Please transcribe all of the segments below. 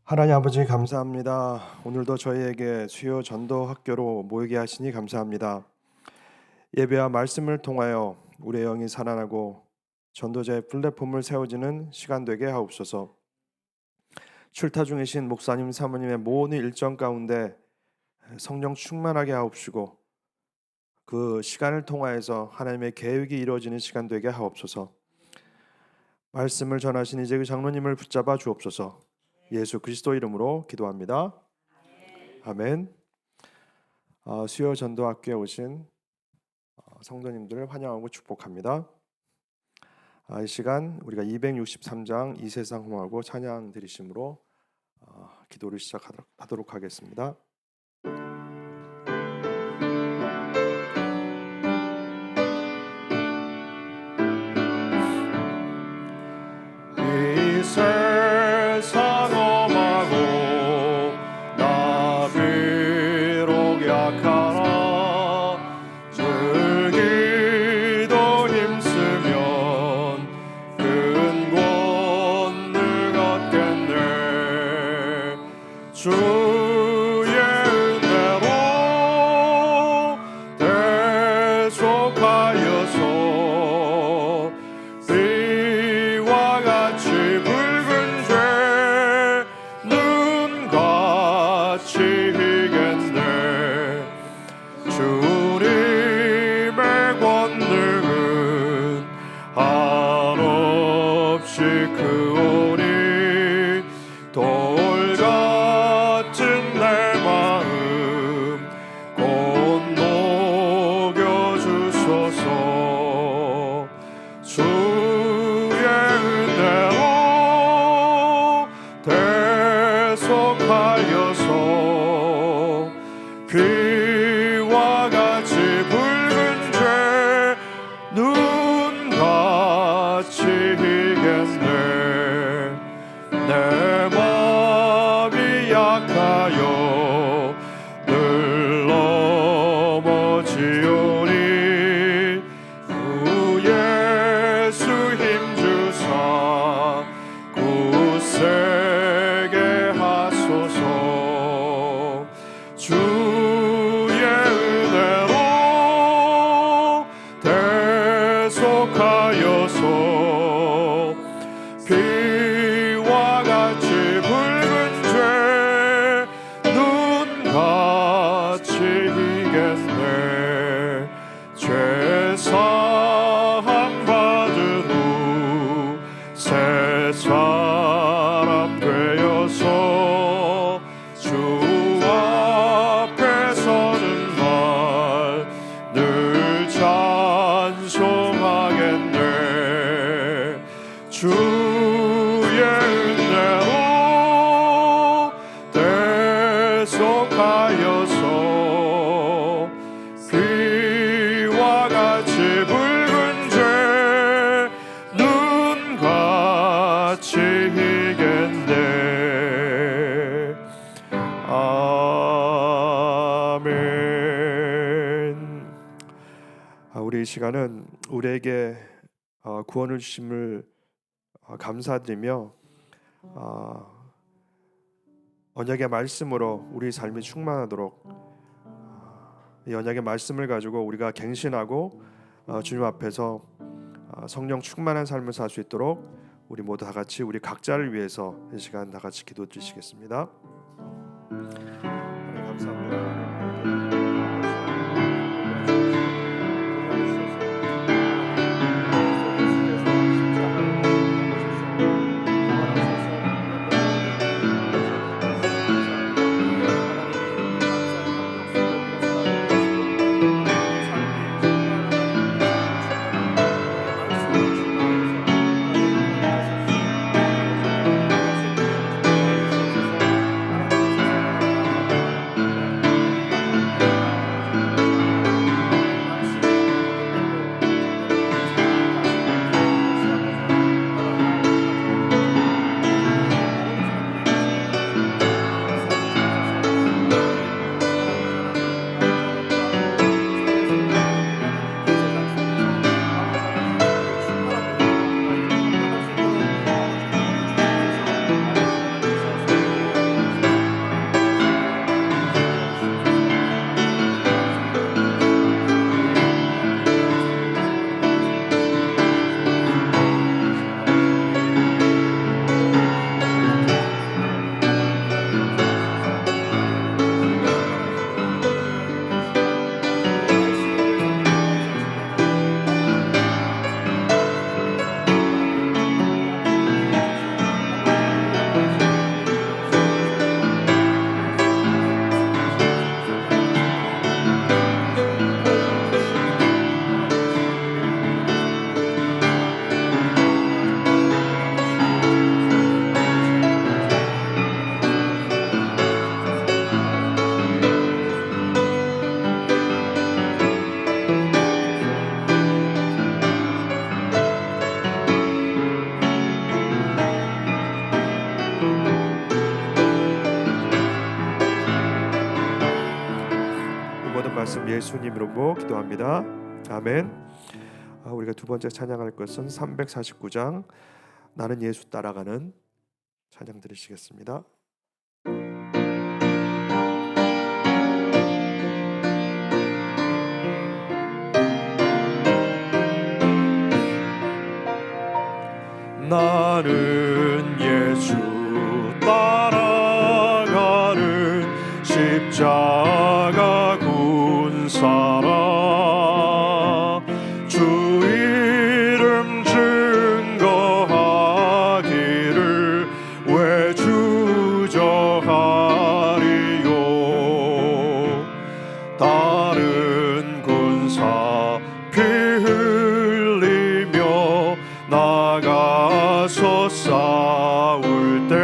하나님 아버지 감사합니다. 오늘도 저희에게 수요 전도 학교로 모이게 하시니 감사합니다. 예배와 말씀을 통하여 우리의 영이 살아나고 전도자의 플랫폼을 세워지는 시간 되게 하옵소서. 출타 중이신 목사님 사모님의 모든 일정 가운데 성령 충만하게 하옵시고 그 시간을 통하여서 하나님의 계획이 이루어지는 시간 되게 하옵소서. 말씀을 전하신 이제 그 장로님을 붙잡아 주옵소서. 예수 그리스도 이름으로 기도합니다. 아멘. 수요 전도학교에 오신 성도님들을 환영하고 축복합니다. 이 시간 우리가 263장 이 세상 홍하고 찬양 드리심으로 기도를 시작하도록 하겠습니다. 이 세상 험하고 나 비록 약하나 즐기도 힘쓰면 큰 권능 얻겠네. 주의 은혜로 대속하여서 비와 같이 붉은 죄 눈같이 희겠네. 주님의 권능은 한없이 크오니 돌같은 내 마음 곧 녹여주소서. 주의 은혜로 대속하여서 비와 같이 붉은 죄 눈같이 희겠네. 내 마음이 약하여 늘 넘어지오니 주 예수 힘주사 굳세게 하소서. 주의 은혜로 대속하여서 비와 같이 붉은 죄 눈같이 희겠네. 죄 사함 받은 후 새 사람 되어서 주 앞에 서는 날 늘 찬송하겠네. 주의 은혜로 대속하여서 비와 같이 붉은 죄 눈같이 희겠네. 아멘. 우리 이 시간은 우리에게 구원을 주심을 감사드리며 언약의 말씀으로 우리 삶이 충만하도록 이 언약의 말씀을 가지고 우리가 갱신하고 주님 앞에서 성령 충만한 삶을 살 수 있도록 우리 모두 다 같이 우리 각자를 위해서 이 시간 다 같이 기도 드리시겠습니다. 하나님 감사합니다. 말씀 예수님 이름으로 기도합니다. 아멘. 우리가 두 번째 찬양할 것은 349장 나는 예수 따라가는 찬양 들으시겠습니다. 나는 예수 따라가는 십자가 군사라 주 이름 증거하기를 왜 주저하리요 다른 군사 피 흘리며 나가서 싸울 때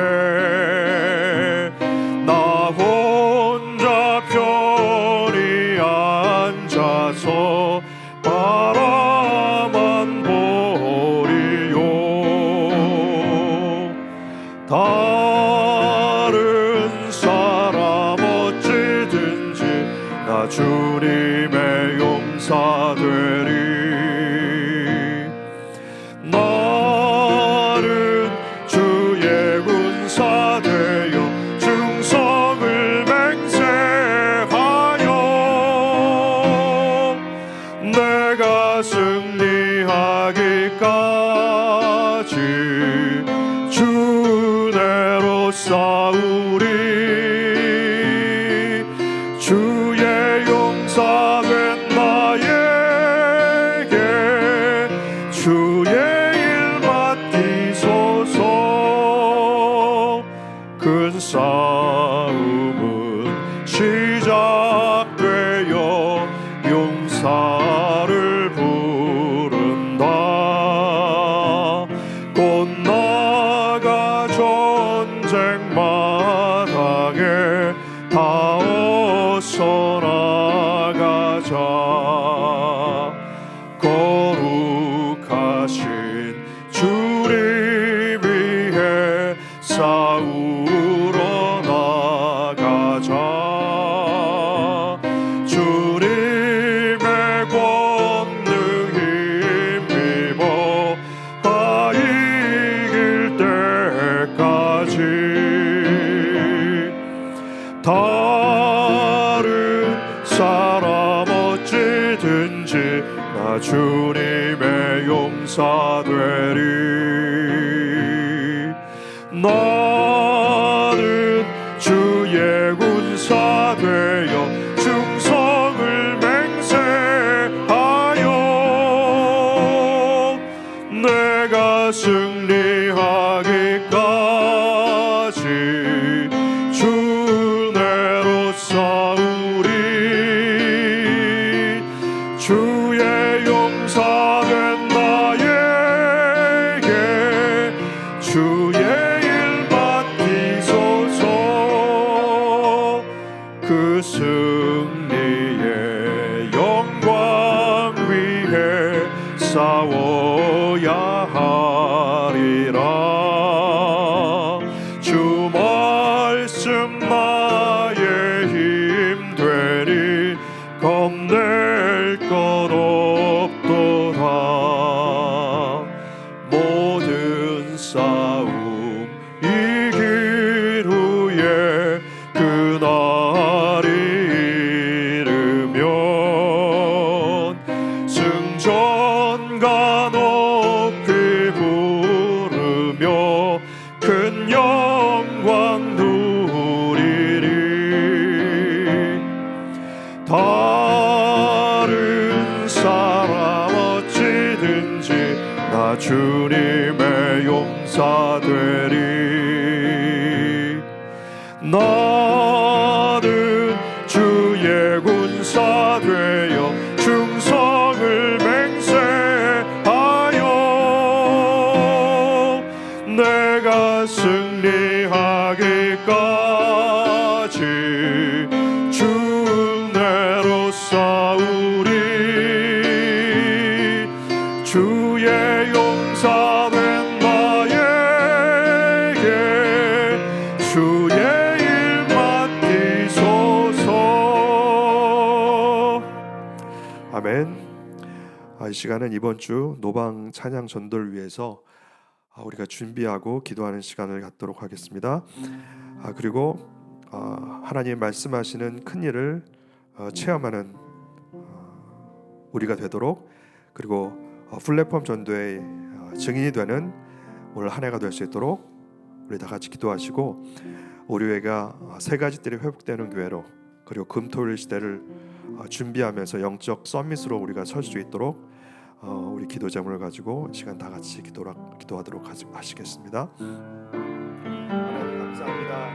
나 혼자 편히 앉아서 바라만 보리요 다른 사람 어찌든지 나 주님의 용사 되리 나는 주의 군사 되어 충성을 맹세하여 내가 승리하기까지 주내로 싸우리 주의 용사 된 나에게 주의 일 맡기소서 큰 싸움은 시작되어 용사를 부른다 곧 나가 전쟁 마당에 다 어서 나가자 거룩하신 주님 위해 싸우러 나가자 주님의 권능 힘입어 다 이길 때까지 다른 사람 어찌든지 나 주님의 용사 되리 나는 주의 군사 되어 충성을 맹세하여 내가 승리하기까지 주내로 싸우리 주의 용사 된 나에게 주의 일 맡기소서 그 승리의 영광 위해 싸워야 하리라 주 말씀 나의 힘 되니 겁낼 것 없도다 모든 싸움 이긴 후에 그날이 이르면 승전가 높이 부르며 큰 영광 누리리 다른 사람 어찌든지 나 주님의 용사 되리 나는 주의 군사 되어 충성을 맹세하여 내가 승리하기까지 주내로 싸우리 주의 용사 된 나에게 주의 일 맡기소서 아멘. 이 시간은 이번 주 노방 찬양 전도를 위해서 우리가 준비하고 기도하는 시간을 갖도록 하겠습니다. 그리고 하나님 말씀하시는 큰 일을 체험하는 우리가 되도록, 그리고 플랫폼 전도의 증인이 되는 올 한 해가 될 수 있도록 우리 다 같이 기도하시고, 우리 교회가 세 가지 뜰이 회복되는 교회로, 그리고 금토일 시대를 준비하면서 영적 서밋으로 우리가 설 수 있도록 우리 기도 제목을 가지고 시간 다 같이 기도하도록 하시겠습니다. 하나님 감사합니다.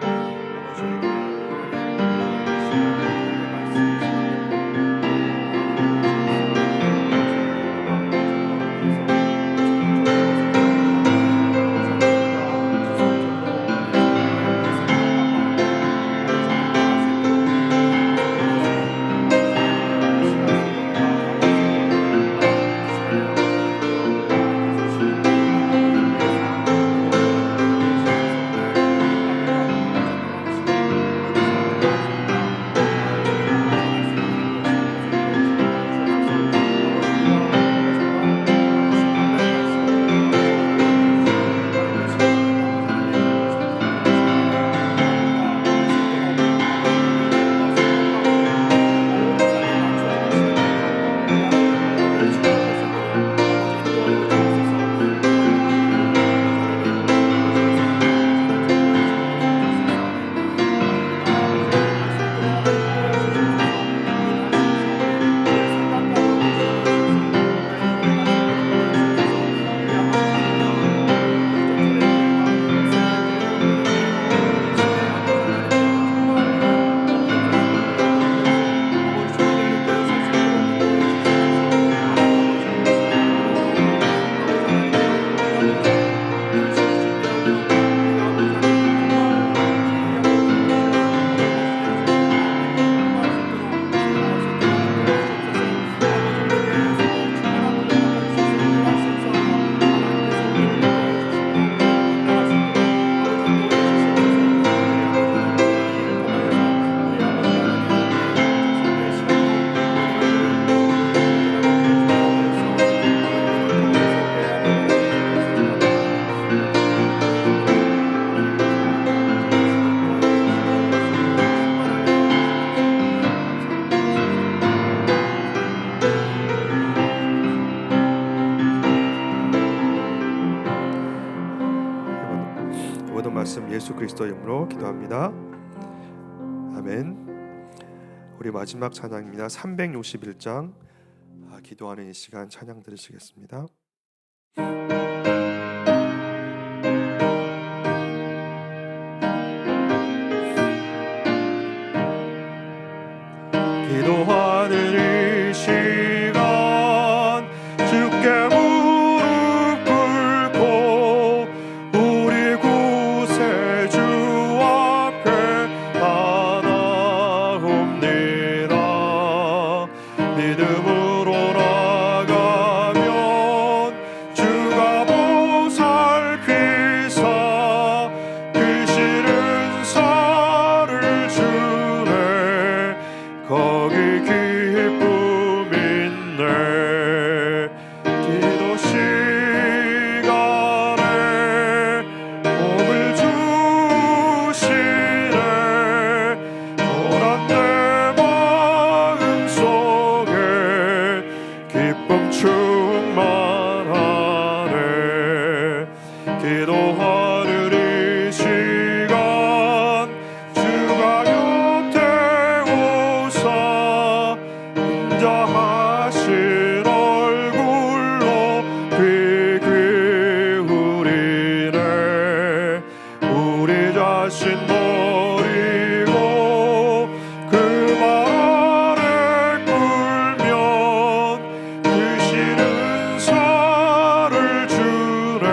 모든 말씀 예수 그리스도 이름으로 기도합니다. 아멘. 우리 마지막 찬양입니다. 361장 기도하는 이 시간 찬양 들으시겠습니다. 기도하는 이 시간 주께 무릎 꿇고 우리 구세주 앞에 나아옵니다. 믿음으로 나가면 주가 보살피사 그 싫은 살을 주네. 거기 기쁨 있네. 기도 시간에 복을 주시네. 오란 내 마음 속에 기쁨 충만하네. 기도하는 이 시간 주가 곁에 오사 인자하신 얼굴로 귀 기울이네. 우리 자신 버리고 그 말 아래 꿇면 드시는 살을 주네.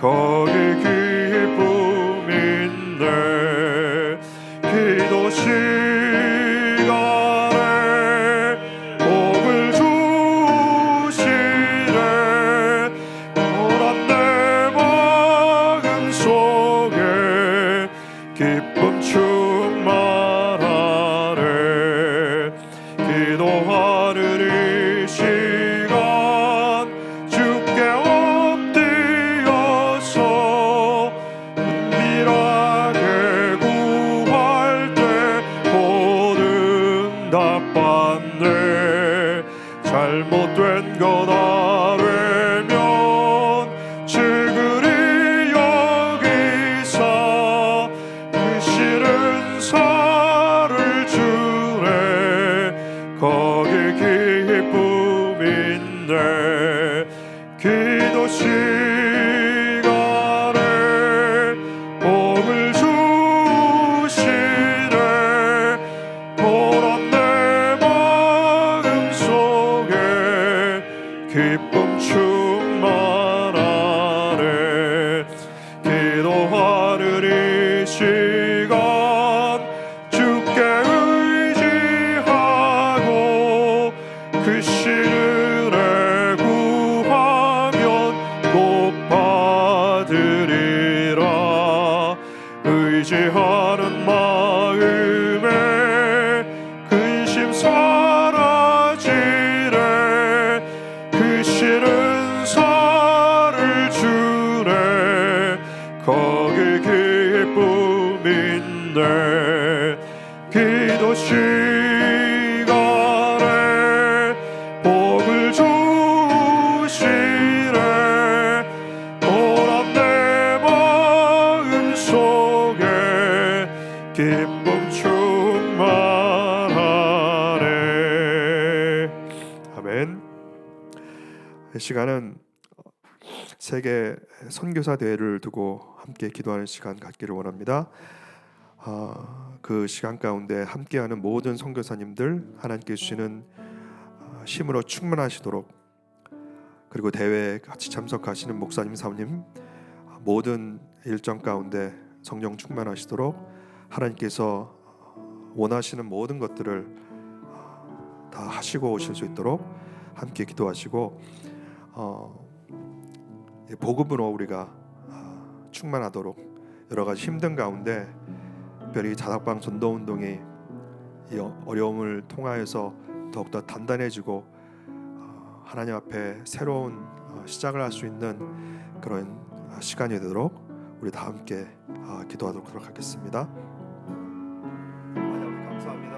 거기 기쁨 있네. 기도 시간에 복을 주시네. 오란 내 마음 속에 기쁨 충만하네. 기도하는 된 것 알면 지그리 여기서 그 싫은 살을 주네 거기 기쁨인데 기도 시간에 복을 주시네 그런 내 마음 속에 기쁨 충만하네 기도하는 이 시간 주께 의지하고 그 신은혜 구하면 꼭 받으리라 의지하는 마음에 근심 사라지네 그 싫은 살을 주네 거기 기쁨인데 기도 시간에 복을 주시네 보람 내 마음 속에 기쁨 충만하네 아멘. 이 시간은 세계 선교사 대회를 두고 함께 기도하는 시간 갖기를 원합니다. 그 시간 가운데 함께하는 모든 선교사님들 하나님께 주시는 힘으로 충만하시도록 그리고 대회에 같이 참석하시는 목사님 사모님 모든 일정 가운데 성령 충만하시도록 하나님께서 원하시는 모든 것들을 다 하시고 오실 수 있도록 함께 기도하시고 복음으로 우리가 충만하도록 여러 가지 힘든 가운데 특별히 자작방 전도운동이 이 어려움을 통하여서 더욱더 단단해지고 하나님 앞에 새로운 시작을 할 수 있는 그런 시간이 되도록 우리 다 함께 기도하도록 하겠습니다. 하나님 감사합니다.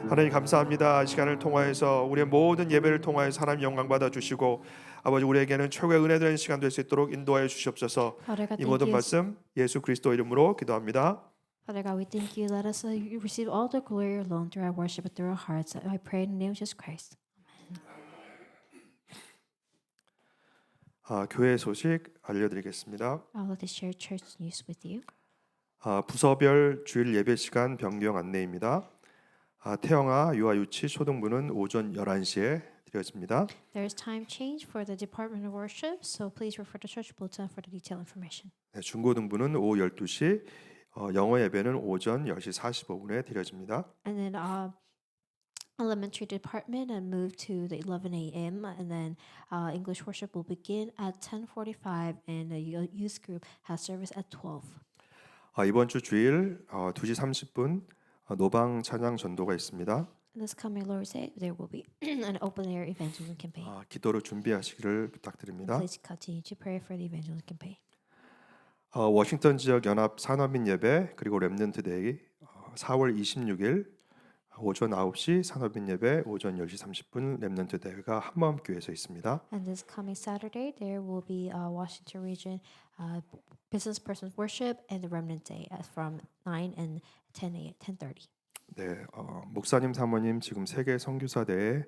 하나님 감사합니다. 이 시간을 통하여서 우리의 모든 예배를 통하여서 하나님 영광 받아 주시고 아버지 우리에게는 최고의 은혜 되는 시간 될 수 있도록 인도하여 주시옵소서. 이 모든 말씀 예수 그리스도 이름으로 기도합니다. Father God, we thank you. Let us receive all the glory alone through our worship and through our hearts. I pray in the name of Jesus Christ. 교회 소식 알려드리겠습니다. I would like to share church news with you. 부서별 주일 예배 시간 변경 안내입니다. 태영아 유아유치 초등부는 오전 11시에 드려집니다. There is time change for the Department of Worship, so please refer to Church Bulletin for the detailed information. 네, 중고등부는 오후 12시, 영어 예배는 오전 10시 45분에 드려집니다. And then elementary department and move to the 11 a.m. and then English worship will begin at 10:45 and the youth group has service at 12. 이번 주 주일 2시 30분 노방 찬양 전도가 있습니다. This coming Lord's Day, there will be an open air evangelism campaign. 기도로 준비하시기를 부탁드립니다. Please continue to pray for the evangelism campaign. 워싱턴 지역 연합 산업인 예배 그리고 렘넌트 데이 4월 26일 오전 9시 산업인 예배, 오전 10시 30분 렘넌트 대회가 한마음교회에서 있습니다. And this coming Saturday, there will be Washington Region Business Persons Worship and the Remnant Day from 9 and 10:30. 네, 목사님 사모님 지금 세계 선교사 대회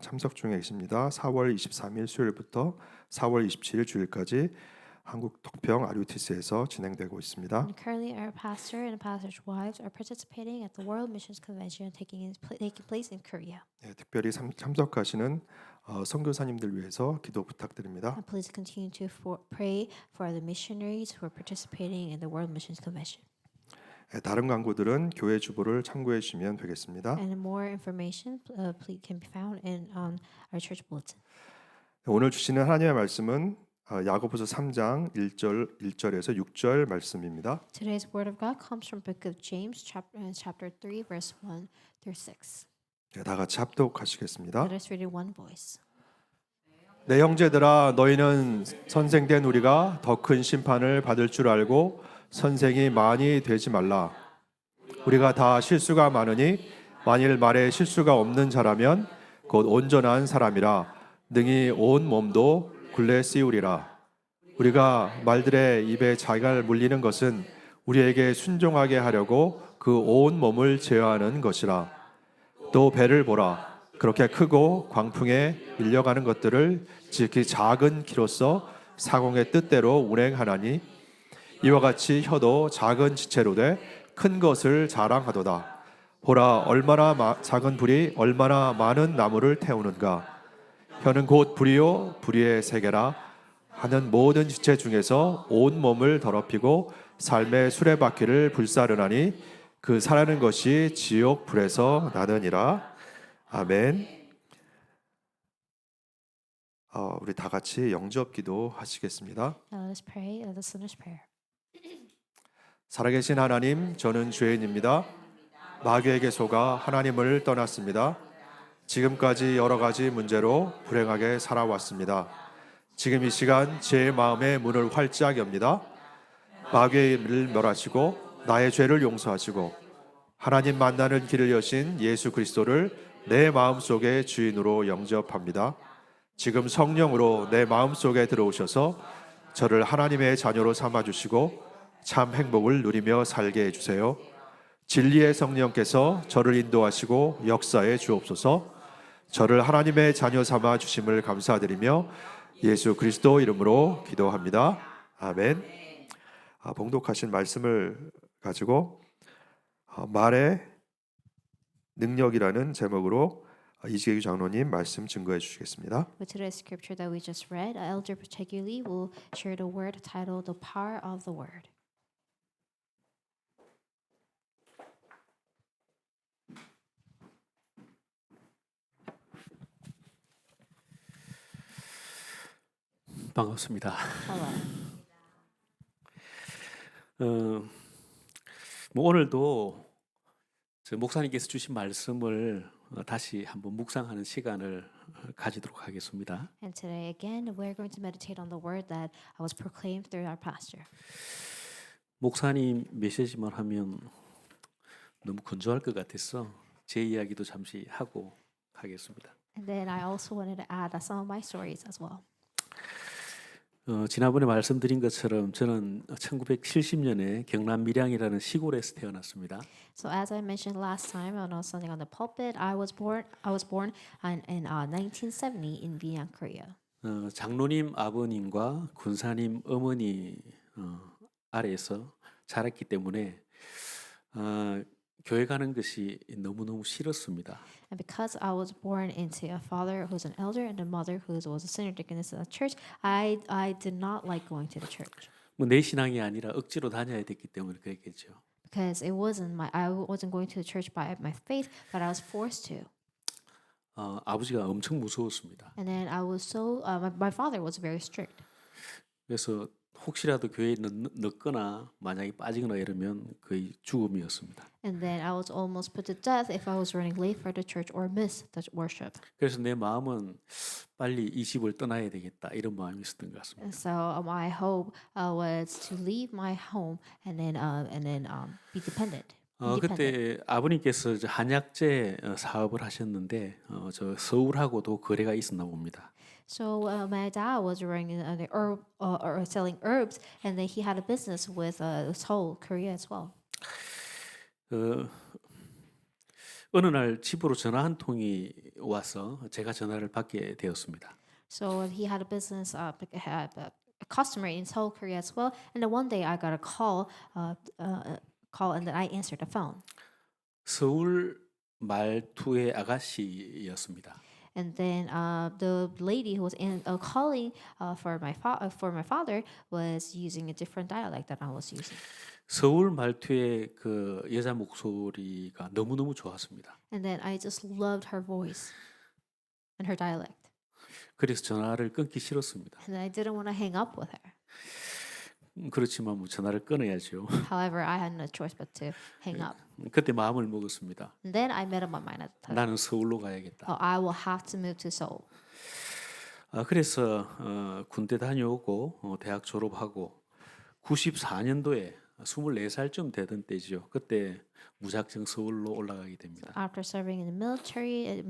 참석 중에 계십니다. 4월 23일 수요일부터 4월 27일 주일까지 한국 독평 RUTC에서 진행되고 있습니다. And currently, our pastor and pastor's wives are participating at the World Missions Convention taking place in Korea. 네, 특별히 참석하시는 선교사님들 위해서 기도 부탁드립니다. And please continue to pray for the missionaries who are participating in the World Missions Convention. 네, 다른 광고들은 교회 주보를 참고해 주시면 되겠습니다. And more information can be found in our church bulletin. 오늘 주시는 하나님의 말씀은 야고보서 3장 1절에서 6절 말씀입니다. Today's word of God comes from Book of James, chapter 3, verse 1 through 6. 네, 다 같이 합독하시겠습니다. Let us read in one voice. 내 형제들아 너희는 선생된 우리가 더 큰 심판을 받을 줄 알고 선생이 많이 되지 말라. 우리가 다 실수가 많으니 만일 말에 실수가 없는 자라면 곧 온전한 사람이라 능히 온 몸도 굴레 씌우리라. 우리가 말들의 입에 자갈 물리는 것은 우리에게 순종하게 하려고 그 온 몸을 제어하는 것이라. 또 배를 보라. 그렇게 크고 광풍에 밀려가는 것들을 지극히 작은 키로서 사공의 뜻대로 운행하나니 이와 같이 혀도 작은 지체로 돼 큰 것을 자랑하도다. 보라 얼마나 작은 불이 얼마나 많은 나무를 태우는가. 혀는 곧 불이요 불의의 세계라. 하는 모든 지체 중에서 온 몸을 더럽히고 삶의 수레바퀴를 불사르나니 그 사라는 것이 지옥 불에서 나느니라. 아멘. 우리 다 같이 영접기도 하시겠습니다. Now let us pray the sinner's prayer. 살아계신 하나님, 저는 죄인입니다. 마귀에게 속아 하나님을 떠났습니다. 지금까지 여러 가지 문제로 불행하게 살아왔습니다. 지금 이 시간 제 마음의 문을 활짝 엽니다. 마귀의 일을 멸하시고 나의 죄를 용서하시고 하나님 만나는 길을 여신 예수 그리스도를 내 마음속의 주인으로 영접합니다. 지금 성령으로 내 마음속에 들어오셔서 저를 하나님의 자녀로 삼아주시고 참 행복을 누리며 살게 해주세요. 진리의 성령께서 저를 인도하시고 역사해 주옵소서. 저를 하나님의 자녀 삼아 주심을 감사드리며 예수 그리스도 이름으로 기도합니다. 아멘. 봉독하신 말씀을 가지고 말의 능력이라는 제목으로 이재규 장로님 말씀 증거해 주시겠습니다. With today's scripture that we just read, Elder particularly will share the word titled "The Power of the Word." 반갑습니다. Hello. 오늘도 저 목사님께서 주신 말씀을 다시 한번 묵상하는 시간을 가지도록 하겠습니다. And today again, we're going to meditate on the word that was proclaimed through our pastor. 목사님 메시지만 하면 너무 건조할 것 같아서 제 이야기도 잠시 하고 가겠습니다. And then I also wanted to add some of my stories as well. 지난번에 말씀드린 것처럼 저는 1970년에 경남 밀양이라는 시골에서 태어났습니다. So as I mentioned last time when I was standing on the pulpit, I was born in 1970 in Binyang, Korea. 장로님 아버님과 군사님 어머니 아래에서 자랐기 때문에 교회 가는 것이 너무너무 싫었습니다. And because I was born into a father who's an elder and a mother who was a senior deaconess in the church, I did not like going to the church. 뭐 내 신앙이 아니라 억지로 다녀야 됐기 때문에 그랬겠죠. Because I wasn't going to the church by my faith, but I was forced to. 아버지가 엄청 무서웠습니다. And then I was my father was very strict. 그래서 혹시라도 교회에 늦거나 만약에 빠지거나 이러면 거의 죽음이었습니다. And then I was almost put to death if I was running late for the church or miss the worship. 그래서 내 마음은 빨리 이 집을 떠나야 되겠다 이런 마음이 있었던 것 같습니다. And so my hope was to leave my home and then be dependent. Independent. 그때 아버님께서 저 한약재 사업을 하셨는데 저 서울하고도 거래가 있었나 봅니다. So my dad was running the herb or selling herbs, and then he had a business with Seoul, Korea as well. 어, 어느 날 집으로 전화 한 통이 와서 제가 전화를 받게 되었습니다. So he had a business, had a customer in Seoul, Korea as well. And then one day I got a call, and then I answered the phone. 서울 말투의 아가씨였습니다. And then the lady who was calling for my father was using a different dialect that I was using. 서울 말투의 그 여자 목소리가 너무너무 좋았습니다. And then I just loved her voice and her dialect. 그래서 전화를 끊기 싫었습니다. And I didn't want to hang up with her. 그렇지만 뭐 전화를 끊어야죠. However, I had no choice but to hang up. 그때 마음을 먹었습니다. And then I made up my mind at the time. 나는 서울로 가야겠다. Oh, I will have to move to Seoul. 그래서 군대 다녀오고 대학 졸업하고 94년도에 24살쯤 되던 때지요. 그때 무작정 서울로 올라가게 됩니다. After serving in the military,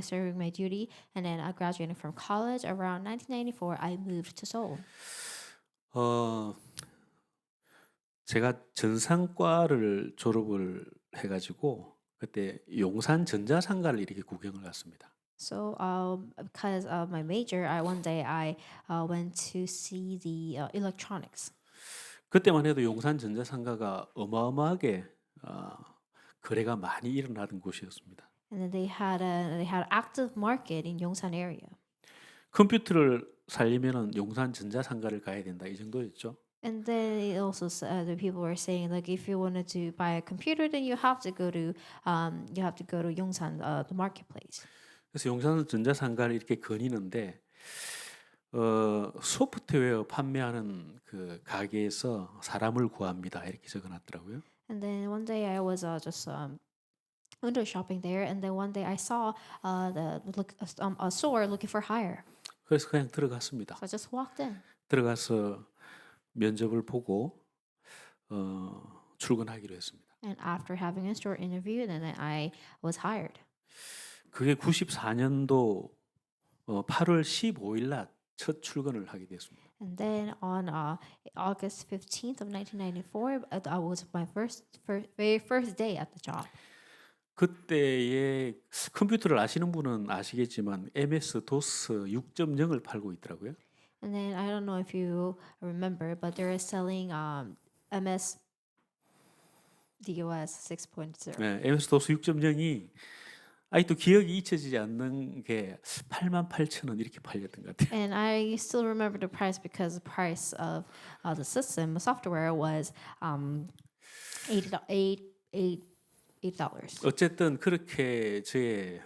serving my duty, and then I graduated from college around 1994, I moved to Seoul. 제가 전상과를 졸업을 해가지고 그때 용산 전자상가를 이렇게 구경을 갔습니다. So, because of my major, one day I went to see the electronics. 그때만 해도 용산 전자상가가 어마어마하게 거래가 많이 일어나던 곳이었습니다. And then they had active market in Yongsan area. 컴퓨터를 살리면은 용산 전자상가를 가야 된다 이 정도였죠. And then it also the people were saying like if you wanted to buy a computer, then you have to go to Yongsan the marketplace. 그래서 용산 전자상가를 이렇게 거니는데 소프트웨어 판매하는 그 가게에서 사람을 구합니다 이렇게 적어놨더라고요. And then one day I was just window shopping there, and then one day I saw a store looking for hire. 그래서 그냥 들어갔습니다. So I just walked in. 들어가서 면접을 보고 출근하기로 했습니다. And after having a store interview, then I was hired. 그게 94년도 8월 15일 날 첫 출근을 하게 됐습니다. And then on August 15th of 1994, that was my very first day at the job. 그때의 컴퓨터를 아시는 분은 아시겠지만 MS DOS 6.0을 팔고 있더라고요. And then I don't know if you remember, but they're selling MS DOS 6.0. 네, MS DOS 6.0이 아직도 기억이 잊혀지지 않는 게 88,000원 이렇게 팔렸던 것 같아요. And I still remember the price because the price of the system, the software was $8. 어쨌든 그렇게 저의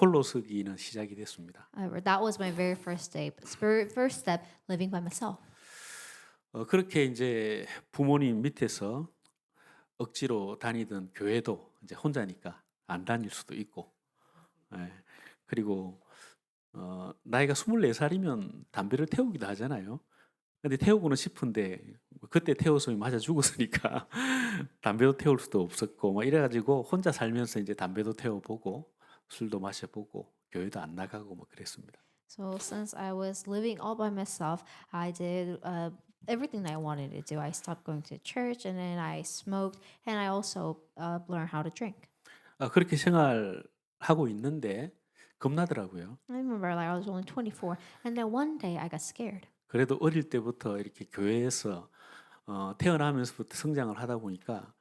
홀로서기는 시작이 됐습니다. That was my very first step living by myself. 그렇게 이제 부모님 밑에서 억지로 다니던 교회도 이제 혼자니까 안 다닐 수도 있고, 예. 그리고 나이가 24살이면 담배를 태우기도 하잖아요. 근데 태우고는 싶은데 그때 태웠으면 맞아 죽었으니까 담배도 태울 수도 없었고 막 이래가지고 혼자 살면서 이제 담배도 태워보고 술도 마셔보고 교회도 안 나가고 뭐 그랬습니다. So since I was living all by myself, I did everything that I wanted to do. I stopped going to church, and then I smoked, and I also learned how to drink. 그렇게 생활하고 있는데 겁나더라고요. I remember like I was only 24, and then one day I got scared. 그래도 어릴 때부터 이렇게 교회에서 태어나면서부터 성장을 하다 보니까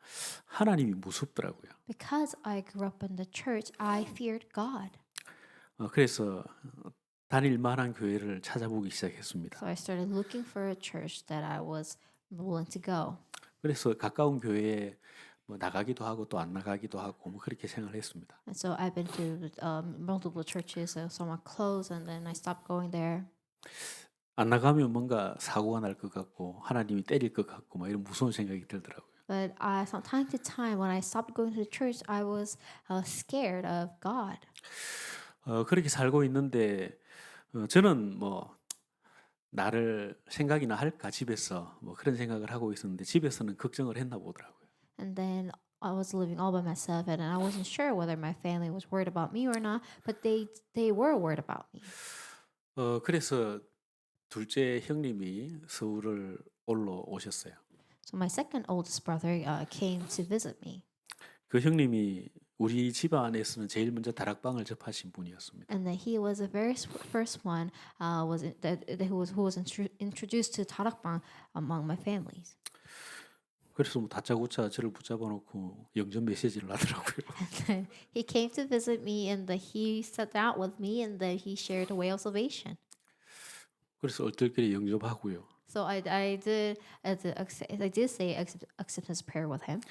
하나님이 무섭더라고요. Because I grew up in the church, I feared God. 그래서 다닐 만한 교회를 찾아보기 시작했습니다. So I started looking for a church that I was willing to go. 그래서 가까운 교회에 뭐 나가기도 하고 또 안 나가기도 하고 뭐 그렇게 생활했습니다. And so I've been to multiple churches, so some are closed, and then I stopped going there. 안 나가면 뭔가 사고가 날 것 같고 하나님이 때릴 것 같고 막 이런 무서운 생각이 들더라고요. But from time to time, when I stopped going to the church, I was scared of God. 그렇게 살고 있는데 저는 뭐 나를 생각이나 할까 집에서 뭐 그런 생각을 하고 있었는데 집에서는 걱정을 했나 보더라고요. And then I was living all by myself, and I wasn't sure whether my family was worried about me or not. But they were worried about me. 그래서 둘째 형님이 서울을 올라오셨어요. So my second oldest brother came to visit me, 그 형님이 우리 집안에서는 제일 먼저 다락방을 접하신 분이었습니다. and that he was the very first one who was introduced to tarakbang among my families. 그래서 뭐 다짜고짜 저를 붙잡아 놓고 영전 메시지를 하더라고요. And then he came to visit me, and that he sat down with me, and that he shared the way of salvation. 그래서 얼떨결에 영접하고요. So I did say acceptance prayer with him.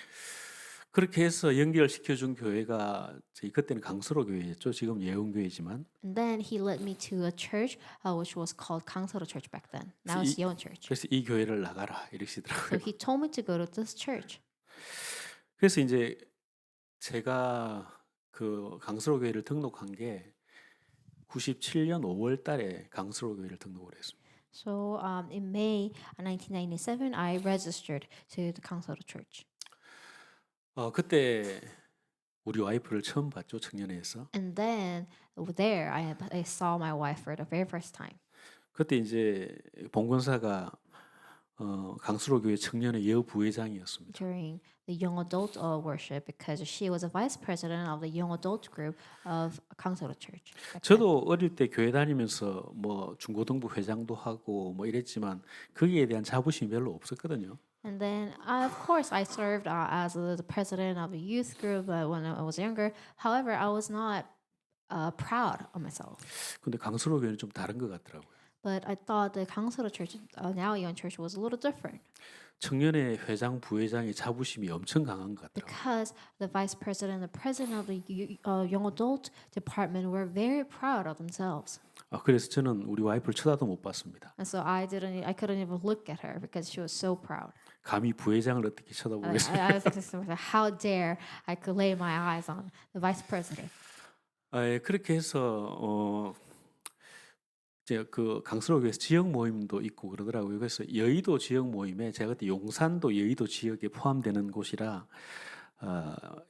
그렇게 해서 연결시켜 준 교회가 저희 그때는 강서로 교회였죠. 지금 예언교회지만. And then he led me to a church which was called Kangsaro Church back then. Now it's Yeon Church. 그래서 이 교회를 나가라 So 이러시더라고요. he told me to go to this church. 그래서 이제 제가 그 강서로 교회를 등록한 게 97년 5월 달에 강서로 교회를 등록을 했습니다. So in May 1997, I registered to the Kangsaro Church. 그때 우리 와이프를 처음 봤죠, 청년회에서. And then there, I saw my wife for the very first time. 그때 이제 봉건사가 강수로 교회 청년회 여부회장이었습니다. During the young adult worship, because she was a vice president of the young adult group of Kangsaro Church. back then. 저도 어릴 때 교회 다니면서 뭐 중고등부 회장도 하고 뭐 이랬지만 거기에 대한 자부심이 별로 없었거든요. And then, of course, I served as the president of a youth group when I was younger. However, I was not proud of myself. 근데 강수로 교회는 좀 다른 것 같더라고요. But I thought the Kangsaro Church, now Yeon Church, was a little different 청년회 회장, 부회장의 자부심이 엄청 강한 것 같더라고요. because the vice president and the president of the young adult department were very proud of themselves. 그래서 저는 우리 와이프를 쳐다도 못 봤습니다. And so I couldn't even look at her because she was so proud. 감히 부회장을 어떻게 I 쳐다보겠어요? was thinking to myself, how dare I could lay my eyes on the vice president. 그렇게 해서 이제 그 강서로 교회에서 지역 모임도 있고 그러더라고요. 그래서 여의도 지역 모임에 제가 그때 용산도 여의도 지역에 포함되는 곳이라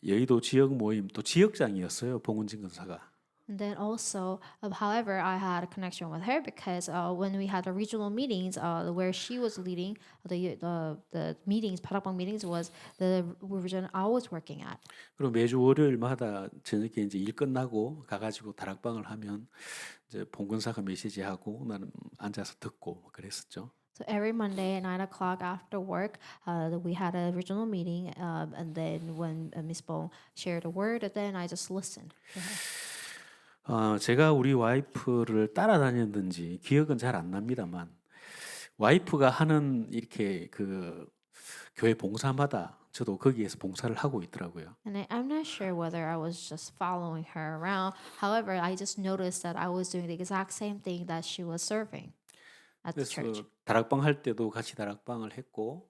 여의도 지역 모임 또 지역장이었어요. 봉은진 권사가. And then also, however, I had a connection with her because when we had the regional meetings, where she was leading the meetings, Parabang meetings, was the region I was working at. 그리고 매주 월요일마다 저녁에 이제 일 끝나고 가가지고 다락방을 하면 이제 봉근사가 메시지하고 나는 앉아서 듣고 뭐 그랬었죠. So every Monday at 9 o'clock after work, we had a regional meeting, and then when Miss Bong shared a word, then I just listened to her. 제가 우리 와이프를 따라다녔는지 기억은 잘 안 납니다만 와이프가 하는 이렇게 그 교회 봉사마다 저도 거기에서 봉사를 하고 있더라고요. And I'm not sure whether I was just following her around. However, I just noticed that I was doing the exact same thing that she was serving at the church. 그래서 다락방 할 때도 같이 다락방을 했고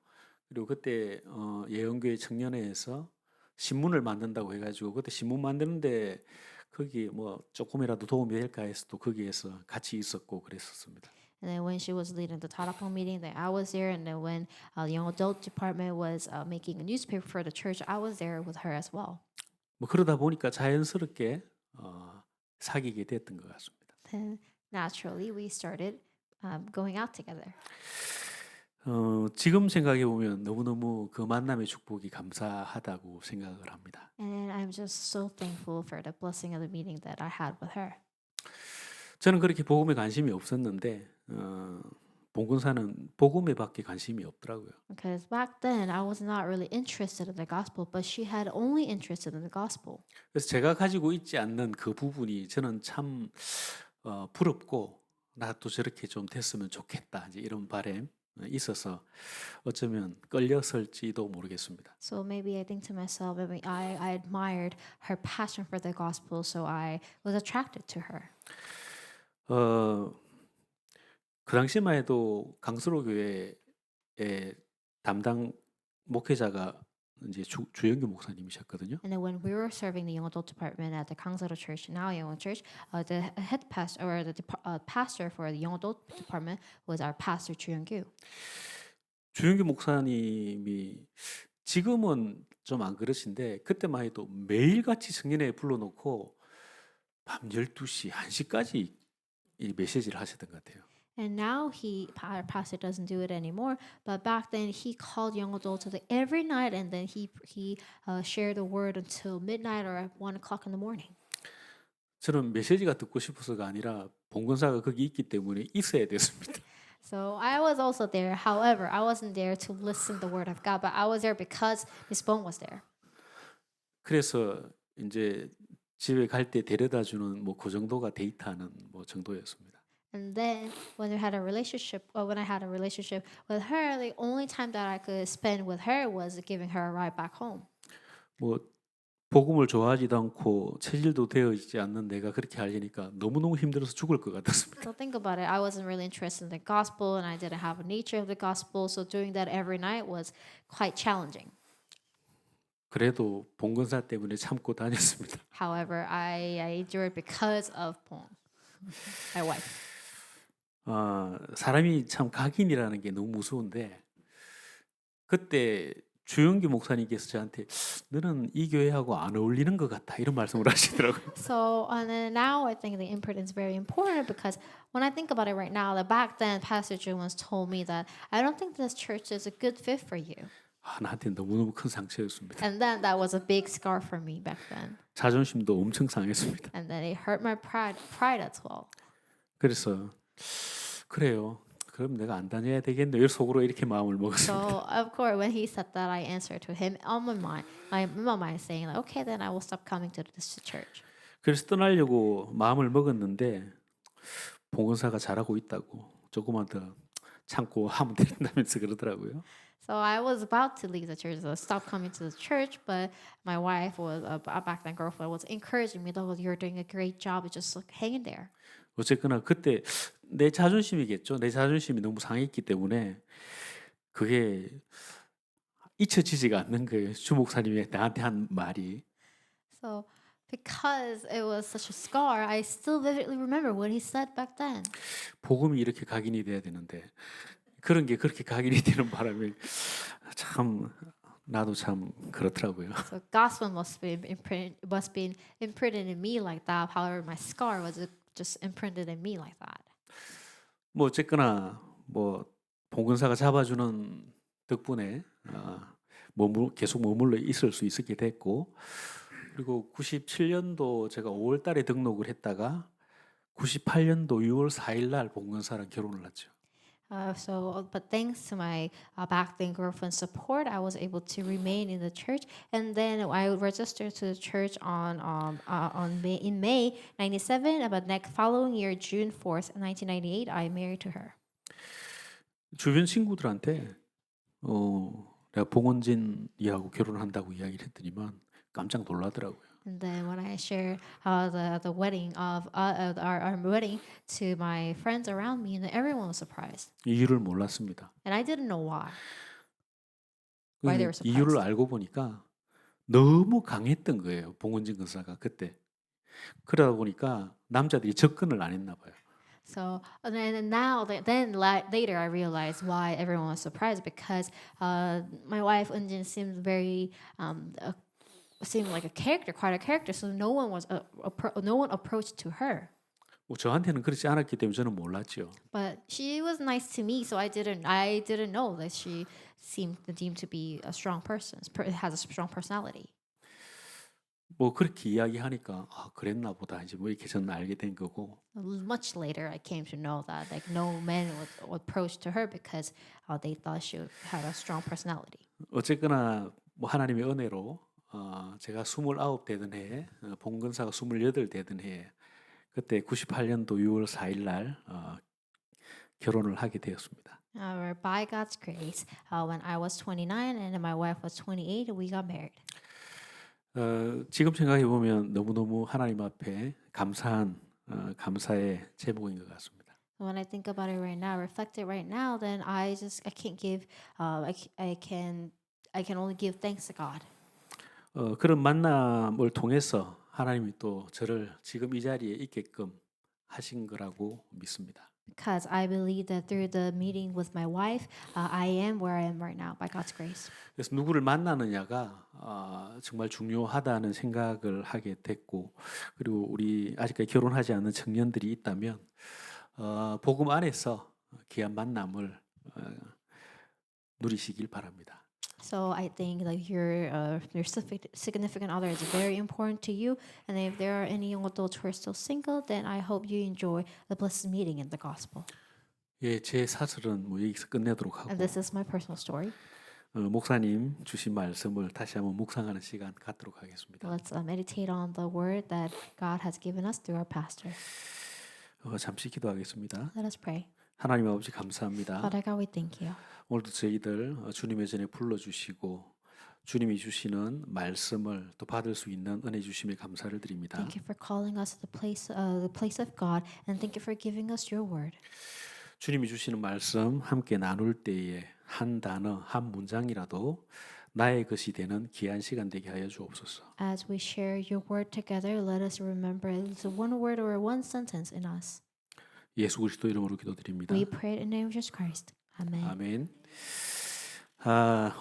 그리고 그때 예언교회 청년회에서 신문을 만든다고 해가지고 그때 신문 만드는데 거기 뭐 조금이라도 도움이 될까 해서 또 거기에서 같이 있었고 그랬었습니다. And then when she was leading the Tarapong meeting, then I was there. And then when the young adult department was making a newspaper for the church, I was there with her as well. 뭐 그러다 보니까 자연스럽게 사귀게 됐던 것 같습니다. Then naturally, we started going out together. 지금 생각해 보면 너무너무 그 만남의 축복이 감사하다고 생각을 합니다. And I'm just so thankful for the blessing of the meeting that I had with her. 저는 그렇게 복음에 관심이 없었는데 봉근사는 복음에 밖에 관심이 없더라고요. Because back then, I was not really interested in the gospel, but she had only interested in the gospel. 그래서 제가 가지고 있지 않는 그 부분이 저는 참 부럽고 나도 저렇게 좀 됐으면 좋겠다 이제 이런 바람 있어서 어쩌면 끌렸을지도 모르겠습니다. So maybe I think to myself, maybe I admired her passion for the gospel, so I was attracted to her. 그 당시만 해도 강서로 교회의 담당 목회자가 이제 주영규 목사님이셨거든요. And then when we were serving the young adult department at the Kangsedo Church, now Young Church, the head pastor or the pastor for the young adult department was our pastor Chu Young-gyu. 주영규 목사님이 지금은 좀 안 그러신데 그때만 해도 매일같이 성년회에 불러놓고 밤 12시, 1시까지 이 메시지를 하셨던 것 같아요. And now our pastor doesn't do it anymore. But back then, he called young adults every night, and then he shared the word until midnight or at 1 o'clock in the morning. 저는 메시지가 듣고 싶어서가 아니라 봉건사가 거기 있기 때문에 있어야 됐습니다. So I was also there. However, I wasn't there to listen the word of God, but I was there because Miss Bone was there. 그래서 이제 집에 갈 때 데려다 주는 뭐 그 정도가 데이트하는 뭐 정도였습니다. And then when I had a relationship with her, the only time that I could spend with her was giving her a ride back home. 뭐 복음을 좋아하지도 않고 체질도 되어 있지 않는 내가 그렇게 하려니까 너무너무 힘들어서 죽을 것 같았습니다. So think about it. I wasn't really interested in the gospel, and I didn't have a nature of the gospel. So doing that every night was quite challenging. 그래도 봉건사 때문에 참고 다녔습니다. However, I endured because of Pong, my wife. 사람이 참 각인이라는 게 너무 무서운데 그때 주영규 목사님께서 저한테 너는 이 교회하고 안 어울리는 것 같다 이런 말씀을 하시더라고요. So and then now I think the imprint is very important because when I think about it right now, that back then Pastor June once told me that I don't think this church is a good fit for you. 나한테 너무너무 큰 상처였습니다. And then that was a big scar for me back then. 자존심도 엄청 상했습니다. And then it hurt my pride as well. 그래서 그래요. 그럼 내가 안 다녀야 되겠네요. 속으로 이렇게 마음을 먹었습니다. So of course, when he said that, I answered to him on my mind, saying like, okay, then I will stop coming to this church. 그래서 떠나려고 마음을 먹었는데 봉헌사가 잘하고 있다고 조금만 더 참고 하면 된다면서 그러더라고요. So I was about to leave the church, so stop coming to the church, but my wife was back then girlfriend was encouraging me. Though you're doing a great job, just like hang in there. 어쨌거나 그때 내 자존심이겠죠. 내 자존심이 너무 상했기 때문에 그게 잊혀지지가 않는 거예요. 주 목사님이 나한테 한 말이. So because it was such a scar, I still vividly remember what he said back then. 복음이 이렇게 각인이 돼야 되는데 그런 게 그렇게 각인이 되는 바람에 참 나도 참 그렇더라고요. So gospel must be imprinted in me like that. However, my scar was just imprinted in me like that. 뭐 어쨌거나 뭐 봉건사가 잡아주는 덕분에 계속 머물러 있을 수 있게 됐고 그리고 97년도 제가 5월달에 등록을 했다가 98년도 6월 4일 날 봉건사랑 결혼을 했죠. But thanks to my back then girlfriend's support, I was able to remain in the church. And then I registered to the church in May '97. But next following year, June 4th, 1998, I married to her. 주변 친구들한테 내가 봉헌진이하고 결혼한다고 이야기를 했더니만 깜짝 놀라더라고요. And then when I shared the wedding of our wedding to my friends around me, and everyone was surprised. 이유를 몰랐습니다. And I didn't know why. Why they were surprised. 이유를 알고 보니까 너무 강했던 거예요. 봉헌진 근사가 그때. 그러다 보니까 남자들이 접근을 안 했나 봐요. So later I realized why everyone was surprised because my wife Eunjin seemed seemed like quite a character. So no one approached to her. 뭐 저한테는 그렇지 않았기 때문에 저는 몰랐죠. But she was nice to me, so I didn't know that she seemed deemed to be a strong person, has a strong personality. 뭐 그렇게 이야기하니까 그랬나 보다 이제 뭐 이렇게 저는 알게 된 거고. Much later, I came to know that like no man would approach to her because they thought she had a strong personality. 어쨌거나 뭐 하나님의 은혜로 제가 29 되던 해에 봉건사가 28 되던 해에 그때 98년도 6월 4일 날 결혼을 하게 되었습니다. By God's grace, when I was 29 and my wife was 28, we got married. 지금 생각해 보면 너무너무 하나님 앞에 감사의 제목인 것 같습니다. When I think about it right now, reflect it right now, then I can't give I can only give thanks to God. 그런 만남을 통해서 하나님이 또 저를 지금 이 자리에 있게끔 하신 거라고 믿습니다. Because I believe that through the meeting with my wife, I am where I am right now by God's grace. 그래서 누구를 만나느냐가 정말 중요하다는 생각을 하게 됐고, 그리고 우리 아직까지 결혼하지 않은 청년들이 있다면 복음 안에서 귀한 만남을 누리시길 바랍니다. So I think like your significant other is very important to you, and if there are any young adults who are still single, then I hope you enjoy the blessed meeting in the gospel. 예, 제 사설은 뭐 여기서 끝내도록 하고 And this is my personal story. 목사님 주신 말씀을 다시 한번 묵상하는 시간 갖도록 하겠습니다. Let's meditate on the word that God has given us through our pastor. 잠시 기도하겠습니다. Let us pray. 하나님 아버지 감사합니다. Father God, we thank you. 오늘도 저희들 주님의 전에 불러주시고 주님이 주시는 말씀을 또 받을 수 있는 은혜 주심에 감사를 드립니다. Thank you for calling us to the place of God, and thank you for giving us your word. 주님이 주시는 말씀 함께 나눌 때에 한 단어, 한 문장이라도 나의 것이 되는 귀한 시간 되게 하여 주옵소서. As we share your word together, let us remember it's one word or one sentence in us. 예수 그리스도 이름으로 기도드립니다. We pray in the name of Jesus Christ. Amen. 아멘.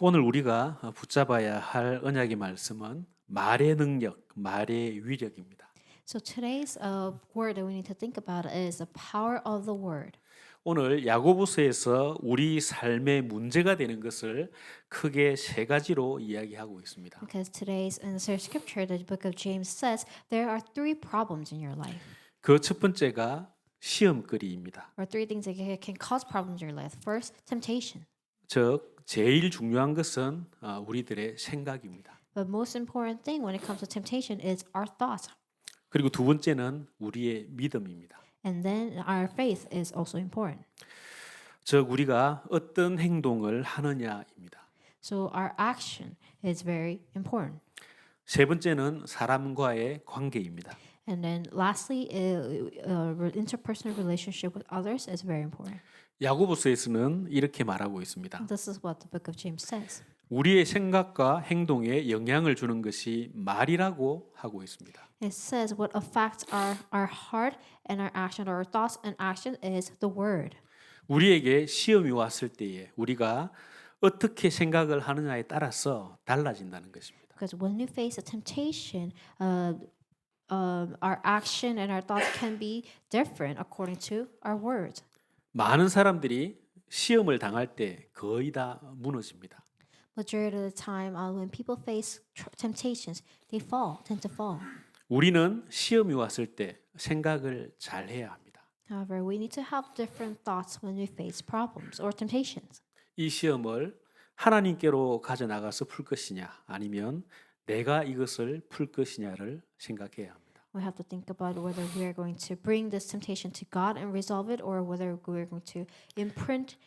오늘 우리가 붙잡아야 할 언약의 말씀은 말의 능력, 말의 위력입니다. So today's word that we need to think about is the power of the word. 오늘 야고보서에서 우리 삶의 문제가 되는 것을 크게 세 가지로 이야기하고 있습니다. Because today's in the scripture, the book of James says there are three problems in your life, 그 첫 번째가 시험거리입니다. or three things that can cause problems in your life. First, temptation. 즉 제일 중요한 것은 우리들의 생각입니다. But most important thing when it comes to temptation is our thoughts. 그리고 두 번째는 우리의 믿음입니다. And then our faith is also important. 즉 우리가 어떤 행동을 하느냐입니다. So our action is very important. 세 번째는 사람과의 관계입니다. And then lastly, interpersonal relationship with others is very important. 야고보서에서는 이렇게 말하고 있습니다. This is what the book of James says. 우리의 생각과 행동에 영향을 주는 것이 말이라고 하고 있습니다. It says what affects our heart and our action, or our thoughts and action is the word. 우리에게 시험이 왔을 때에 우리가 어떻게 생각을 하느냐에 따라서 달라진다는 것입니다. Because when you face a temptation, our action and our thoughts can be different according to our words. 많은 사람들이 시험을 당할 때 거의 다 무너집니다. Majority of the time, when people face temptations, they tend to fall. 우리는 시험이 왔을 때 생각을 잘 해야 합니다. However, we need to have different thoughts when we face problems or temptations. 이 시험을 하나님께로 가져나가서 풀 것이냐 아니면 내가 이것을 풀 것이냐를 생각해야 합니다. We have to think about whether we are going to bring this temptation to God and resolve it, or whether we are going to imprint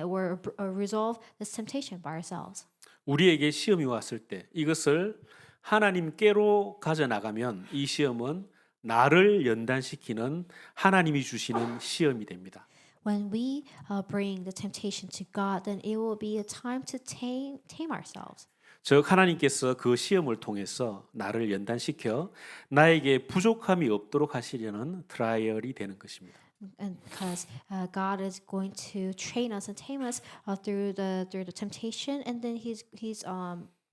or resolve this temptation by ourselves. 우리에게 시험이 왔을 때 이것을 하나님께로 가져나가면 이 시험은 나를 연단시키는 하나님이 주시는 시험이 됩니다. When we bring the temptation to God, then it will be a time to tame ourselves. 즉 하나님께서 그 시험을 통해서 나를 연단시켜 나에게 부족함이 없도록 하시려는 트라이얼이 되는 것입니다. And because God is going to train us and tame us through the temptation, and then He's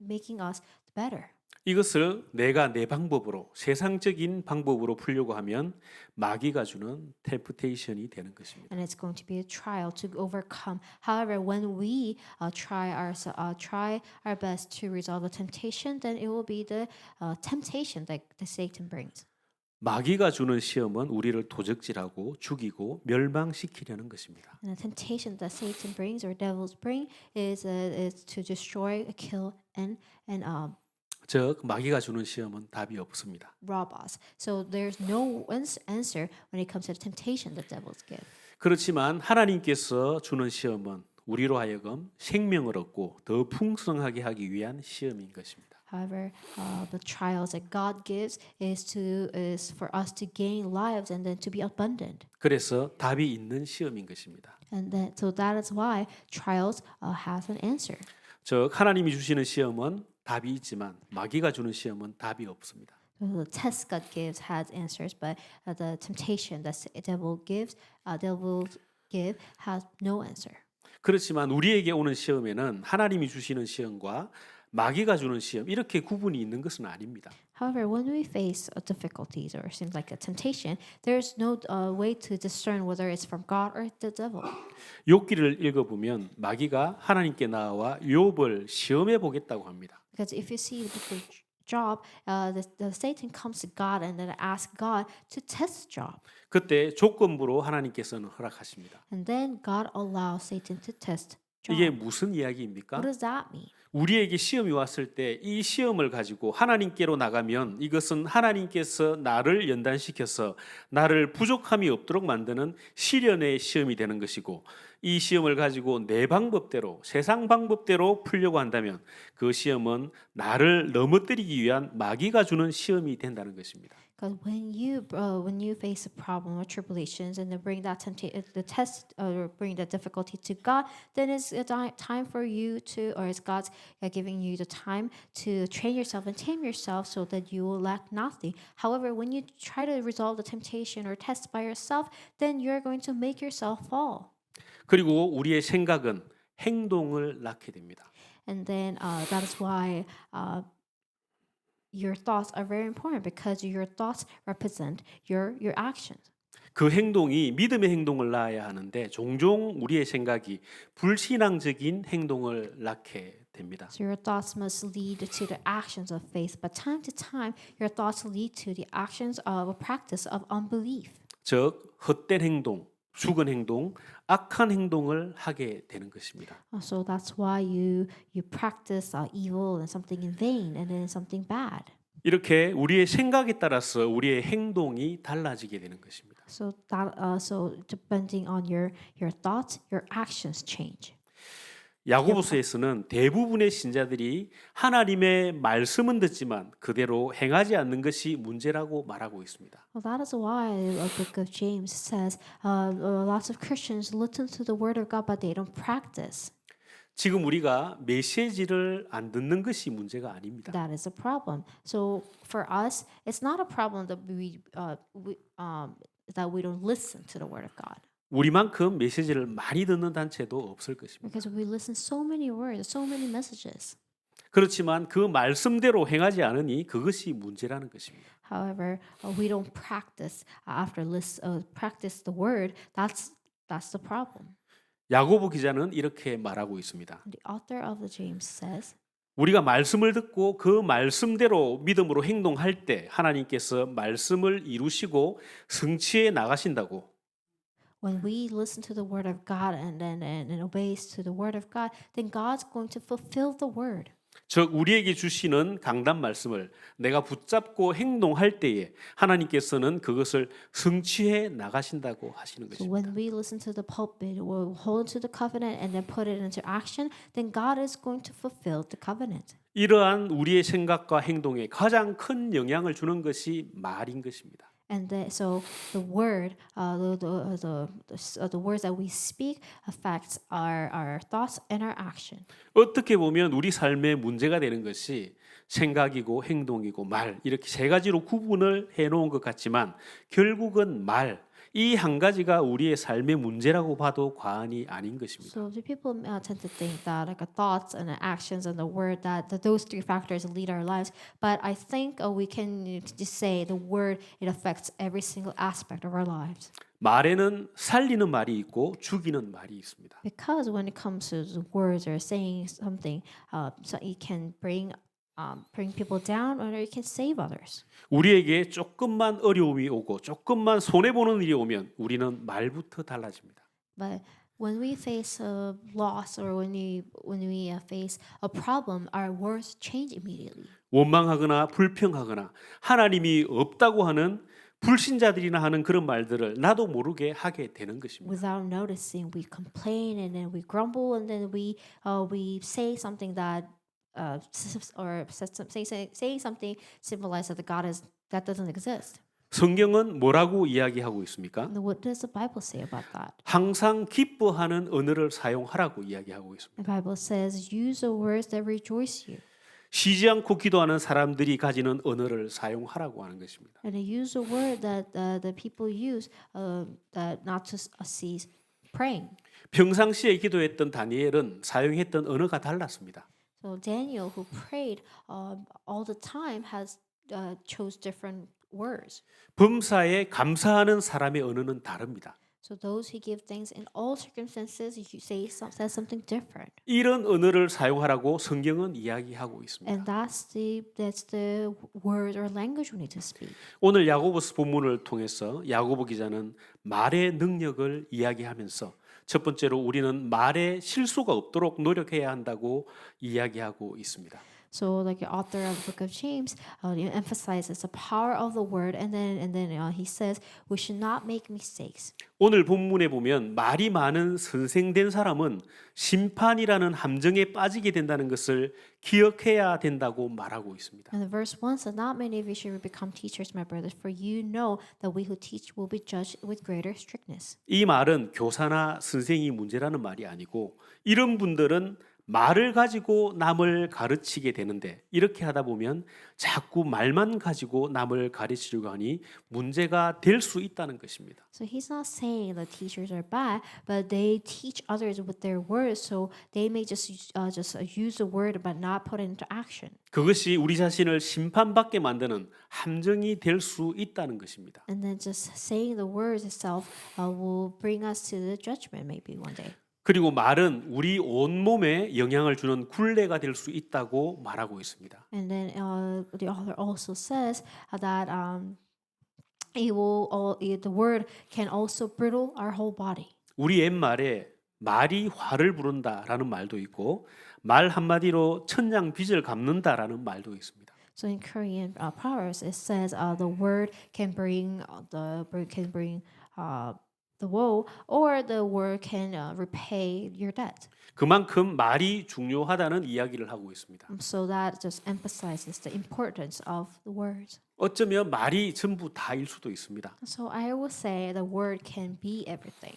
making us better. 이것을 내가 내 방법으로 세상적인 방법으로 풀려고 하면 마귀가 주는 템프테이션이 되는 것입니다. And it's going to be a trial to overcome. However, when we try our best to resolve the temptation, then it will be the temptation that Satan brings. 마귀가 주는 시험은 우리를 도적질하고 죽이고 멸망시키려는 것입니다. And the temptation that Satan brings or devils bring is to destroy, kill, and 즉 마귀가 주는 시험은 답이 없습니다. rob us. So there's no answer when it comes to the temptation that devils give. 그렇지만 하나님께서 주는 시험은 우리로 하여금 생명을 얻고 더 풍성하게 하기 위한 시험인 것입니다. However, the trials that God gives is for us to gain lives and then to be abundant. 그래서 답이 있는 시험인 것입니다. And then, so that is why trials has an answer. 즉 하나님이 주시는 시험은 답이 있지만 마귀가 주는 시험은 답이 없습니다. So the test God gives has answers, but the temptation that the devil give has no answer. 그렇지만 우리에게 오는 시험에는 하나님이 주시는 시험과 마귀가 주는 시험 이렇게 구분이 있는 것은 아닙니다. However, when we face difficulties or seems like a temptation, there's no way to discern whether it's from God or the devil. 욥기를 읽어보면 마귀가 하나님께 나와 욥을 시험해 보겠다고 합니다. Because if you see the book of Job, the Satan comes to God and then asks God to test Job. 그때 조건부로 하나님께서는 허락하십니다. And then God allows Satan to test 이게 Job. 무슨 이야기입니까? What does that mean? 우리에게 시험이 왔을 때 이 시험을 가지고 하나님께로 나가면 이것은 하나님께서 나를 연단시켜서 나를 부족함이 없도록 만드는 시련의 시험이 되는 것이고 이 시험을 가지고 내 방법대로 세상 방법대로 풀려고 한다면 그 시험은 나를 넘어뜨리기 위한 마귀가 주는 시험이 된다는 것입니다. Because when you face a problem or tribulations and then bring that the test or bring the difficulty to God, then it's a time for you to, or it's God's giving you the time to train yourself and tame yourself so that you will lack nothing. However, when you try to resolve the temptation or test by yourself, then you're going to make yourself fall. 그리고 우리의 생각은 행동을 낳게 됩니다. And then that is why your thoughts are very important because your thoughts represent your actions. 그 행동이 믿음의 행동을 낳아야 하는데 종종 우리의 생각이 불신앙적인 행동을 낳게 됩니다. So your thoughts must lead to the actions of faith, but time to time, your thoughts lead to the actions of a practice of unbelief. 즉 헛된 행동, 죽은 행동, 악한 행동을 하게 되는 것입니다. So that's why you practice evil and something in vain and then something bad. 이렇게 우리의 생각에 따라서 우리의 행동이 달라지게 되는 것입니다. So depending on your thoughts, your actions change. 야고보서에서는 대부분의 신자들이 하나님의 말씀은 듣지만 그대로 행하지 않는 것이 문제라고 말하고 있습니다. Well, that is why the book of James says lots of Christians listen to the word of God, but they don't practice. 지금 우리가 메시지를 안 듣는 것이 문제가 아닙니다. That is a problem. So for us, it's not a problem that we don't listen to the word of God. 우리만큼 메시지를 많이 듣는 단체도 없을 것입니다. Because we listen so many words, so many messages. 그렇지만 그 말씀대로 행하지 않으니 그것이 문제라는 것입니다. However, we don't practice practice the word. That's the problem. 야고보 기자는 이렇게 말하고 있습니다. The author of the James says, 우리가 말씀을 듣고 그 말씀대로 믿음으로 행동할 때 하나님께서 말씀을 이루시고 성취해 나가신다고. when we listen to the word of God and obeys to the word of God, then God's going to fulfill the word. 즉 우리에게 주시는 강단 말씀을 내가 붙잡고 행동할 때에 하나님께서는 그것을 성취해 나가신다고 하시는 So 것입니다. when we listen to the pulpit, we'll hold to the covenant and then put it into action, then God is going to fulfill the covenant. 이러한 우리의 생각과 행동에 가장 큰 영향을 주는 것이 말인 것입니다. And so the word, the words that we speak affects our thoughts and our action. 어떻게 보면 우리 삶의 문제가 되는 것이 생각이고 행동이고 말 이렇게 세 가지로 구분을 해놓은 것 같지만 결국은 말 이 한 가지가 우리의 삶의 문제라고 봐도 과언이 아닌 것입니다. So the people tend to think that like thoughts and actions and the word that those three factors lead our lives. But I think we can just say the word it affects every single aspect of our lives. 말에는 살리는 말이 있고 죽이는 말이 있습니다. Because when it comes to the words or saying something, so it can bring people down or it can save others. 우리에게 조금만 어려움이 오고 조금만 손해 보는 일이 오면 우리는 말부터 달라집니다. But when we face a loss or when we face a problem, our words change immediately. 원망하거나 불평하거나 하나님이 없다고 하는 불신자들이나 하는 그런 말들을 나도 모르게 하게 되는 것입니다. Without noticing, we complain and then we grumble and then we say something that saying something symbolizes that God doesn't exist. 성경은 뭐라고 이야기하고 있습니까? And what does the Bible say about that? 항상 기뻐하는 언어를 사용하라고 이야기하고 있습니다. The Bible says, use the words that rejoice you. 쉬지 않고 기도하는 사람들이 가지는 언어를 사용하라고 하는 것입니다. And use the word that the people use that not to cease praying. 평상시에 기도했던 다니엘은 사용했던 언어가 달랐습니다. So Daniel, who prayed all the time, has chose different words. 범사에 감사하는 사람의 언어는 다릅니다. So those who give thanks in all circumstances, you says something different. 이런 언어를 사용하라고 성경은 이야기하고 있습니다. And that's the word or language we need to speak. 오늘 야고보서 본문을 통해서 야고보 기자는 말의 능력을 이야기하면서 첫 번째로 우리는 말에 실수가 없도록 노력해야 한다고 이야기하고 있습니다. So, like the author of the book of James, emphasizes the power of the word, and then he says we should not make mistakes. 오늘 본문에 보면 말이 많은 선생된 사람은 심판이라는 함정에 빠지게 된다는 것을 기억해야 된다고 말하고 있습니다. And the verse 1 says, "Not many of you should become teachers, my brothers, for you know that we who teach will be judged with greater strictness." 이 말은 교사나 선생이 문제라는 말이 아니고 이런 분들은 말을 가지고 남을 가르치게 되는데 이렇게 하다 보면 자꾸 말만 가지고 남을 가르치려고 하니 문제가 될 수 있다는 것입니다. So he's not saying that teachers are bad, but they teach others with their words, so they may just use the word but not put it into action. 그것이 우리 자신을 심판받게 만드는 함정이 될 수 있다는 것입니다. And then just saying the words itself will bring us to the judgment maybe one day. 그리고 말은 우리 온몸에 영향을 주는 굴레가 될 수 있다고 말하고 있습니다. And then the author also says that the word can also brittle our whole body. 우리 옛말에 말이 화를 부른다라는 말도 있고 말 한마디로 천냥 빚을 갚는다라는 말도 있습니다. So in Korean proverbs, it says the word can bring the woe, or the word can repay your debt. 그만큼 말이 중요하다는 이야기를 하고 있습니다. So that just emphasizes the importance of the words. 어쩌면 말이 전부 다일 수도 있습니다. So I will say the word can be everything.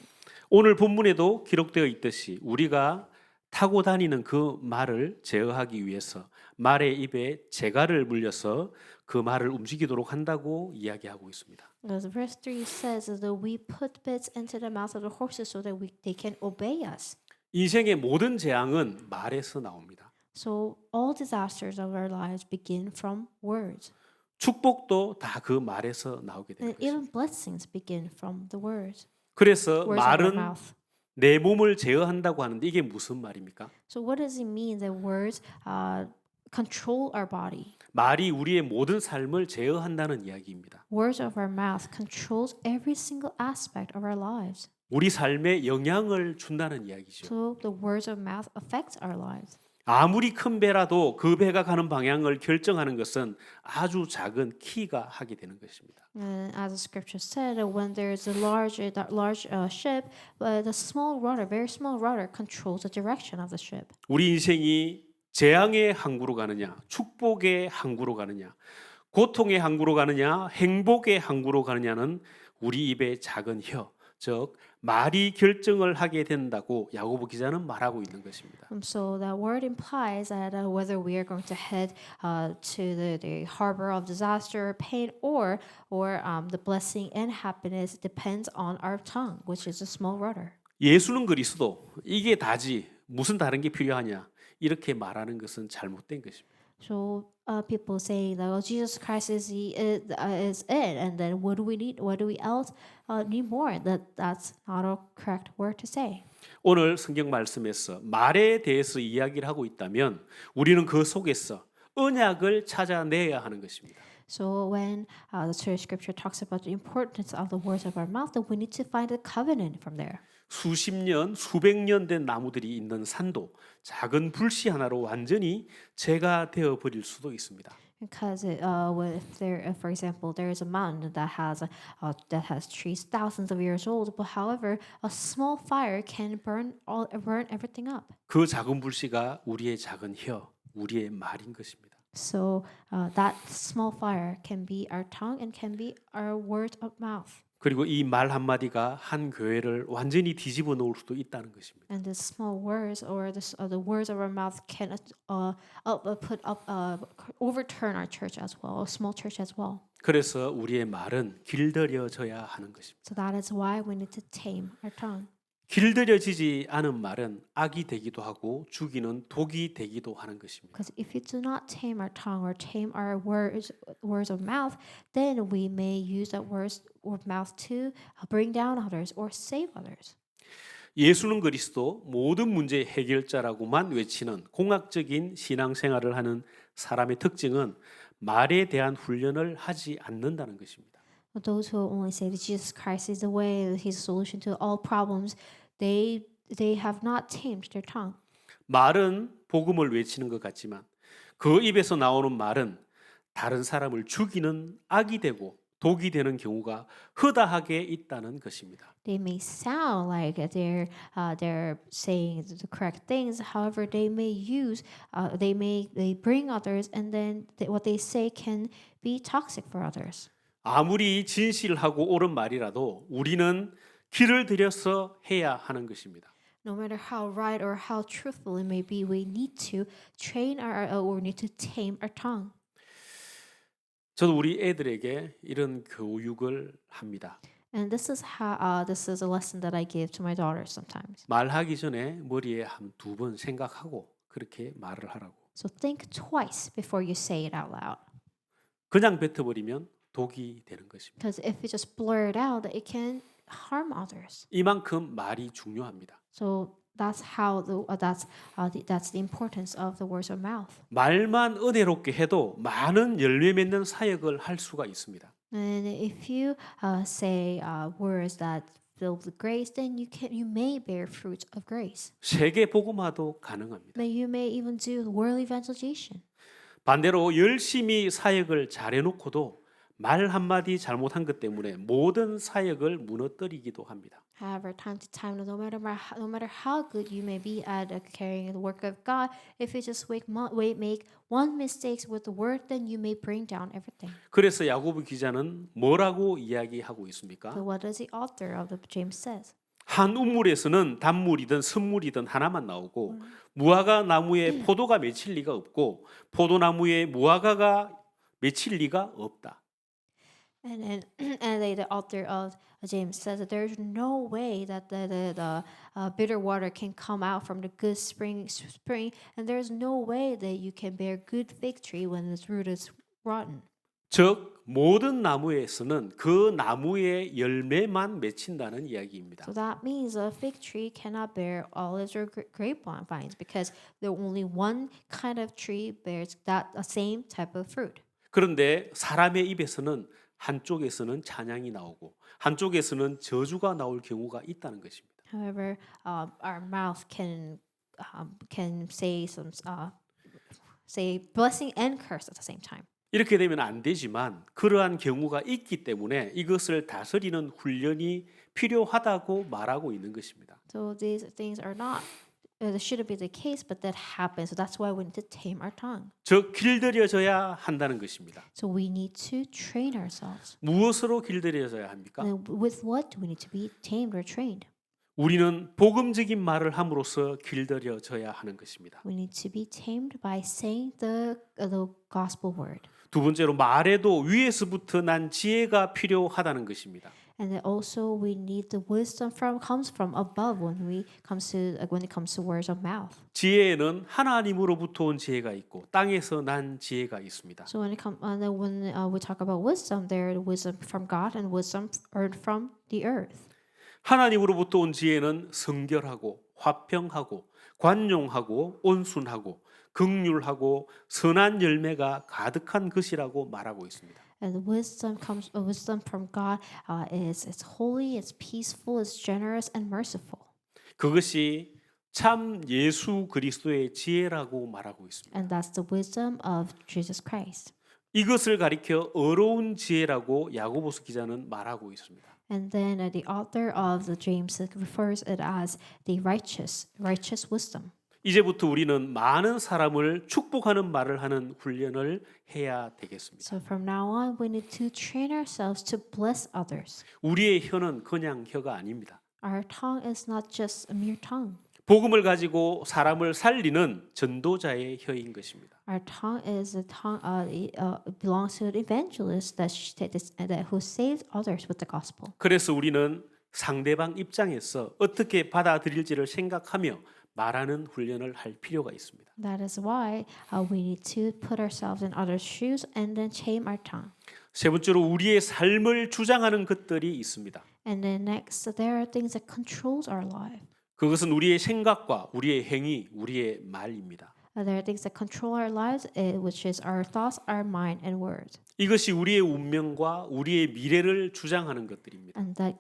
오늘 본문에도 기록되어 있듯이 우리가 타고 다니는 그 말을 제어하기 위해서 말의 입에 재갈을 물려서 그 말을 움직이도록 한다고 이야기하고 있습니다. As verse 3 says that we put bits into the mouth of the horses so that they can obey us. 인생의 모든 재앙은 말에서 나옵니다. So all disasters of our lives begin from words. 축복도 다 그 말에서 나오게 되는 And 것입니다. even blessings begin from the words. 그래서 Words of our 말은 mouth. 내 몸을 제어한다고 하는데 이게 무슨 말입니까? So what does it mean that words control our body? 말이 우리의 모든 삶을 제어한다는 이야기입니다. Words of our mouth controls every single aspect of our lives. 우리 삶에 영향을 준다는 이야기죠. So the words of mouth affect our lives. 아무리 큰 배라도 그 배가 가는 방향을 결정하는 것은 아주 작은 키가 하게 되는 것입니다. And as the scripture said, when there's a large ship, the small rudder, very small rudder, controls the direction of the ship. 우리 인생이 재앙의 항구로 가느냐, 축복의 항구로 가느냐, 고통의 항구로 가느냐, 행복의 항구로 가느냐는 우리 입의 작은 혀, 즉 말이 결정을 하게 된다고 야고보 기자는 말하고 있는 것입니다. So that word implies that whether we are going to head to the harbor of disaster, pain, or the blessing and happiness depends on our tongue, which is a small rudder. 예수는 그리스도, 이게 다지 무슨 다른 게 필요하냐 이렇게 말하는 것은 잘못된 것입니다. So people say that Jesus Christ is it, and then what do we need? What do we else need more? That's not a correct word to say. 오늘 성경 말씀에서 말에 대해서 이야기를 하고 있다면 우리는 그 속에서 언약을 찾아내야 하는 것입니다. So when the Scripture talks about the importance of the words of our mouth, then we need to find a covenant from there. 수십 년, 수백 년 된 나무들이 있는 산도 작은 불씨 하나로 완전히 재가 되어 버릴 수도 있습니다. Because if there, for example, there is a mountain that has trees thousands of years old, but however, a small fire can burn everything up. 그 작은 불씨가 우리의 작은 혀, 우리의 말인 것입니다. So that small fire can be our tongue and can be our word of mouth. 그리고 이 말 한마디가 한 교회를 완전히 뒤집어 놓을 수도 있다는 것입니다. And the small words or the words of our mouth can overturn our church as well, a small church as well. 그래서 우리의 말은 길들여져야 하는 것입니다. So that is why we need to tame our tongue. 길들여지지 않은 말은 악이 되기도 하고 죽이는 독이 되기도 하는 것입니다. Because if you do not tame our tongue or tame our words of mouth, then we may use that words of mouth to bring down others or save others. 예수는 그리스도 모든 문제의 해결자라고만 외치는 공학적인 신앙생활을 하는 사람의 특징은 말에 대한 훈련을 하지 않는다는 것입니다. But those who only say that Jesus Christ is the way, He's a solution to all problems, they have not tamed their tongue. 말은 복음을 외치는 것 같지만 그 입에서 나오는 말은 다른 사람을 죽이는 악이 되고 독이 되는 경우가 허다하게 있다는 것입니다. They may sound like they're saying the correct things. However, they bring others, and then what they say can be toxic for others. 아무리 진실하고 옳은 말이라도 우리는 길을 들여서 해야 하는 것입니다. No matter how right or how truthful it may be, we need to train or need to tame our tongue. 저도 우리 애들에게 이런 교육을 합니다. And this is a lesson that I give to my daughters sometimes. 말하기 전에 머리에 한 두 번 생각하고 그렇게 말을 하라고. So think twice before you say it out loud. 그냥 뱉어버리면 독이 되는 것입니다. Because if you just blur it out, it can harm others. 이만큼 말이 중요합니다. So that's the importance of the words of mouth. 말만 은혜롭게 해도 많은 열매 맺는 사역을 할 수가 있습니다. And if you say words that filled with grace, then you may bear fruits of grace. 세계 복음화도 가능합니다. You may even do world evangelization. 반대로 열심히 사역을 잘해놓고도 말 한마디 잘못한 것 때문에 모든 사역을 무너뜨리기도 합니다. However, time to time, no matter how good you may be at carrying the work of God, if you just make one mistake with the word, then you may bring down everything. 그래서 야고보 기자는 뭐라고 이야기하고 있습니까? So what does the author of the James says? 한 우물에서는 단물이든 선물이든 하나만 나오고 무화과 나무에 포도가 맺힐 리가 없고 포도나무에 무화과가 맺힐 리가 없다. And the author of James says that there's no way that the bitter water can come out from the good spring, and there's no way that you can bear good fig tree when its root is rotten. 즉 모든 나무에서는 그 나무의 열매만 맺힌다는 이야기입니다. So that means a fig tree cannot bear olives or grapevines because the only one kind of tree bears that same type of fruit. 그런데 사람의 입에서는 한쪽에서는 찬양이 나오고 한쪽에서는 저주가 나올 경우가 있다는 것입니다. However, our mouth can say blessing and curse at the same time. 이렇게 되면 안 되지만 그러한 경우가 있기 때문에 이것을 다스리는 훈련이 필요하다고 말하고 있는 것입니다. So these things are not. It shouldn't be the case, but that happens. So that's why we need to tame our tongue. 즉 길들여져야 한다는 것입니다. So we need to train ourselves. 무엇으로 길들여져야 합니까? And with what do we need to be tamed or trained? 우리는 복음적인 말을 함으로써 길들여져야 하는 것입니다. We need to be tamed by saying the gospel word. 두 번째로 말에도 위에서부터 난 지혜가 필요하다는 것입니다. And then also we need the wisdom comes from above when it comes to words of mouth. 지혜에는 하나님으로부터 온 지혜가 있고 땅에서 난 지혜가 있습니다. So when we talk about wisdom, there is wisdom from God and wisdom earned from the earth. 하나님으로부터 온 지혜는 성결하고 화평하고 관용하고 온순하고 긍휼하고 선한 열매가 가득한 것이라고 말하고 있습니다. And the wisdom from God it's holy, it's peaceful, it's generous and merciful. 그것이 참 예수 그리스도의 지혜라고 말하고 있습니다. And that's the wisdom of Jesus Christ. 이것을 가리켜 어려운 지혜라고 야고보서 기자는 말하고 있습니다. And then the author of the James refers it as the righteous wisdom. 이제부터 우리는 많은 사람을 축복하는 말을 하는 훈련을 해야 되겠습니다. So from now on, we need to train ourselves to bless others. 우리의 혀는 그냥 혀가 아닙니다. Our tongue is not just a mere tongue. 복음을 가지고 사람을 살리는 전도자의 혀인 것입니다. Our tongue is a tongue belongs to an evangelist who saves others with the gospel. 그래서 우리는 상대방 입장에서 어떻게 받아들일지를 생각하며 말하는 훈련을 할 필요가 있습니다. That is why we need to put ourselves in others' shoes and then tame our tongue. 세 번째로 우리의 삶을 주장하는 것들이 있습니다. And then next, there are things that controls our life. 그것은 우리의 생각과 우리의 행위, 우리의 말입니다. There are things that control our lives, which is our thoughts, our mind, and words. 이것이 우리의 운명과 우리의 미래를 주장하는 것들입니다. And that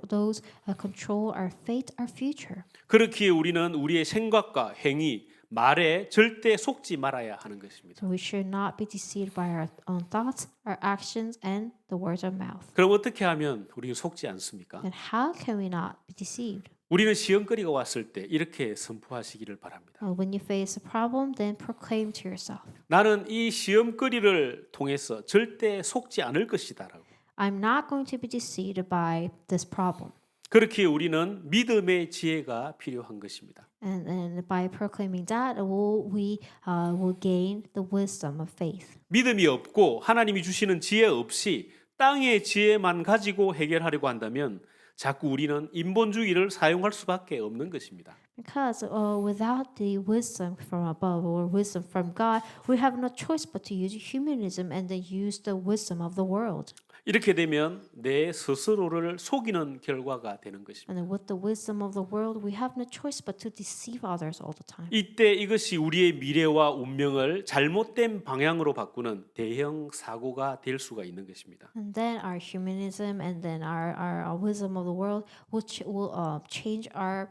those control our fate, our future. 그렇기에 우리는 우리의 생각과 행위, 말에 절대 속지 말아야 하는 것입니다. So we should not be deceived by our own thoughts, our actions, and the words of mouth. 그럼 어떻게 하면 우리는 속지 않습니까? And how can we not be deceived? 우리는 시험거리가 왔을 때 이렇게 선포하시기를 바랍니다. When you face a problem, then proclaim to yourself, 나는 이 시험거리를 통해서 절대 속지 않을 것이다라고. I'm not going to be deceived by this problem. 그렇기에 우리는 믿음의 지혜가 필요한 것입니다. And by proclaiming that, we will gain the wisdom of faith. 믿음이 없고 하나님이 주시는 지혜 없이 땅의 지혜만 가지고 해결하려고 한다면 자꾸 우리는 인본주의를 사용할 수밖에 없는 것입니다. Because without the wisdom from above or wisdom from God, we have no choice but to use humanism and then use the wisdom of the world. 이렇게 되면 내 스스로를 속이는 결과가 되는 것입니다. And then with the wisdom of the world, we have no choice but to deceive others all the time. 이때 이것이 우리의 미래와 운명을 잘못된 방향으로 바꾸는 대형 사고가 될 수가 있는 것입니다. And then our humanism and then our wisdom of the world will change our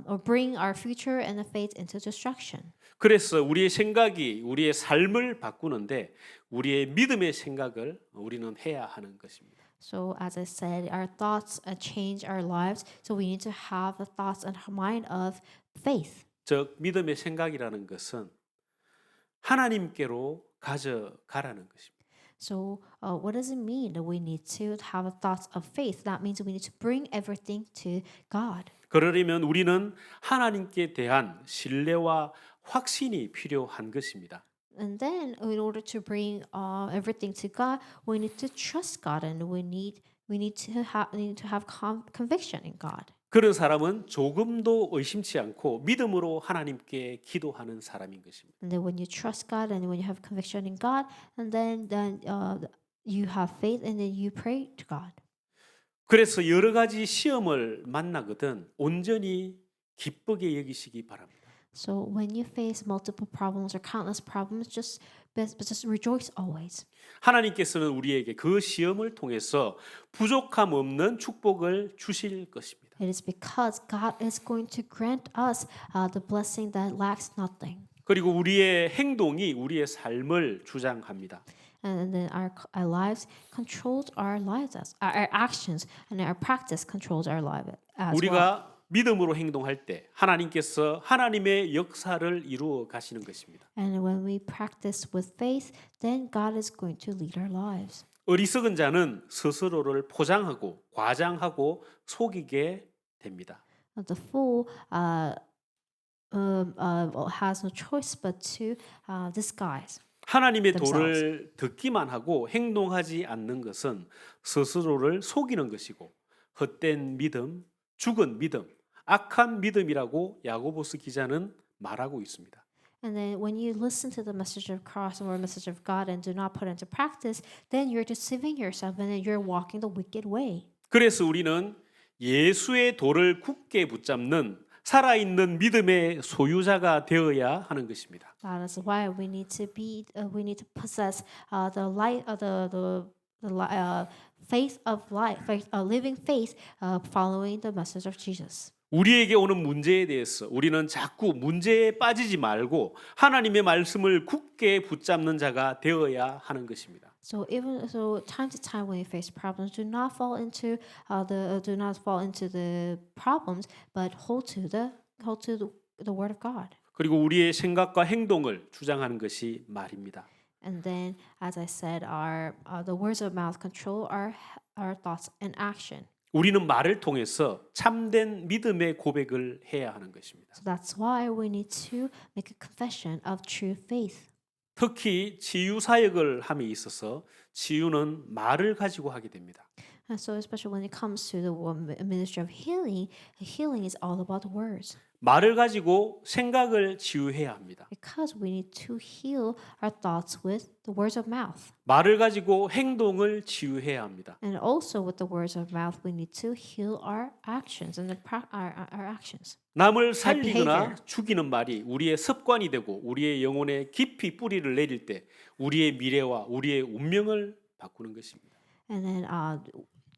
or bring our future and the faith into destruction. 그래서 우리의 생각이 우리의 삶을 바꾸는데 우리의 믿음의 생각을 우리는 해야 하는 것입니다. So as I said, our thoughts change our lives. So we need to have the thoughts and mind of faith. 즉 믿음의 생각이라는 것은 하나님께로 가져가라는 것입니다. So what does it mean that we need to have thoughts of faith? That means we need to bring everything to God. 그러려면 우리는 하나님께 대한 신뢰와 확신이 필요한 것입니다. And then, in order to bring everything to God, we need to trust God, and we need to have conviction in God. 그런 사람은 조금도 의심치 않고 믿음으로 하나님께 기도하는 사람인 것입니다. And then, when you trust God, and when you have conviction in God, and then you have faith, and then you pray to God. 그래서 여러 가지 시험을 만나거든 온전히 기쁘게 여기시기 바랍니다. So when you face multiple problems or countless problems, just rejoice always. 하나님께서는 우리에게 그 시험을 통해서 부족함 없는 축복을 주실 것입니다. It is because God is going to grant us the blessing that lacks nothing. 그리고 우리의 행동이 우리의 삶을 주장합니다. And then our lives controls our lives our actions, and our practice controls our life as well. 우리가 믿음으로 행동할 때 하나님께서 하나님의 역사를 이루어 가시는 것입니다. And when we practice with faith, then God is going to lead our lives. 어리석은 자는 스스로를 포장하고 과장하고 속이게 됩니다. The fool has no choice but to disguise. 하나님의 themselves. 도를 듣기만 하고 행동하지 않는 것은 스스로를 속이는 것이고 헛된 믿음, 죽은 믿음, 악한 믿음이라고 야고보스 기자는 말하고 있습니다. And then when you listen to the message of Christ or message of God and do not put it into practice, then you're deceiving yourself and then you're walking the wicked way. 그래서 우리는 예수의 도를 굳게 붙잡는 살아있는 믿음의 소유자가 되어야 하는 것입니다. That is why we need to possess the light of faith of life, living faith, following the message of Jesus. 우리에게 오는 문제에 대해서 우리는 자꾸 문제에 빠지지 말고 하나님의 말씀을 굳게 붙잡는 자가 되어야 하는 것입니다. So time to time when you face problems, do not fall into the problems, but hold to the word of God. 그리고 우리의 생각과 행동을 주장하는 것이 말입니다. And then, as I said, the words of mouth control our thoughts and action. 우리는 말을 통해서 참된 믿음의 고백을 해야 하는 것입니다. So that's why we need to make a confession of true faith. 특히 치유 사역을 함에 있어서 치유는 말을 가지고 하게 됩니다. And so, especially when it comes to the ministry of healing, healing is all about words. 말을 가지고 생각을 치유해야 합니다. Because we need to heal our thoughts with the words of mouth. 말을 가지고 행동을 치유해야 합니다. And also with the words of mouth, we need to heal our actions and our actions. 남을 살리거나 behavior. 죽이는 말이 우리의 습관이 되고 우리의 영혼에 깊이 뿌리를 내릴 때 우리의 미래와 우리의 운명을 바꾸는 것입니다. And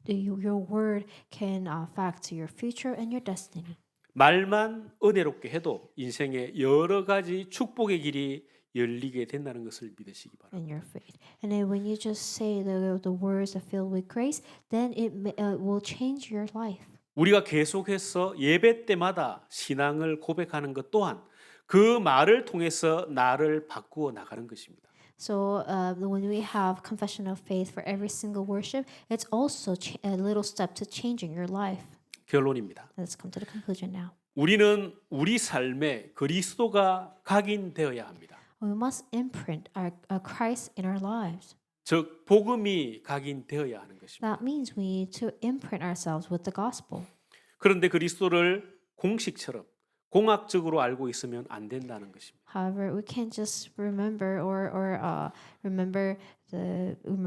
then your word can affect your future and your destiny. 말만 은혜롭게 해도 인생에 여러 가지 축복의 길이 열리게 된다는 것을 믿으시기 바랍니다. And your faith. And then when you just say the words that filled with grace, then it will change your life. 우리가 계속해서 예배 때마다 신앙을 고백하는 것 또한 그 말을 통해서 나를 바꾸어 나가는 것입니다. So when we have confession of faith for every single worship, it's also a little step to changing your life. 결론입니다. Let's come to the conclusion now. 우리는 우리 삶에 그리스도가 각인되어야 합니다. We must imprint our Christ in our lives. 즉 복음이 각인되어야 하는 것입니다. That means we need to imprint ourselves with the gospel. 그런데 그리스도를 공식처럼 공학적으로 알고 있으면 안 된다는 것입니다. However, we can't just remember remember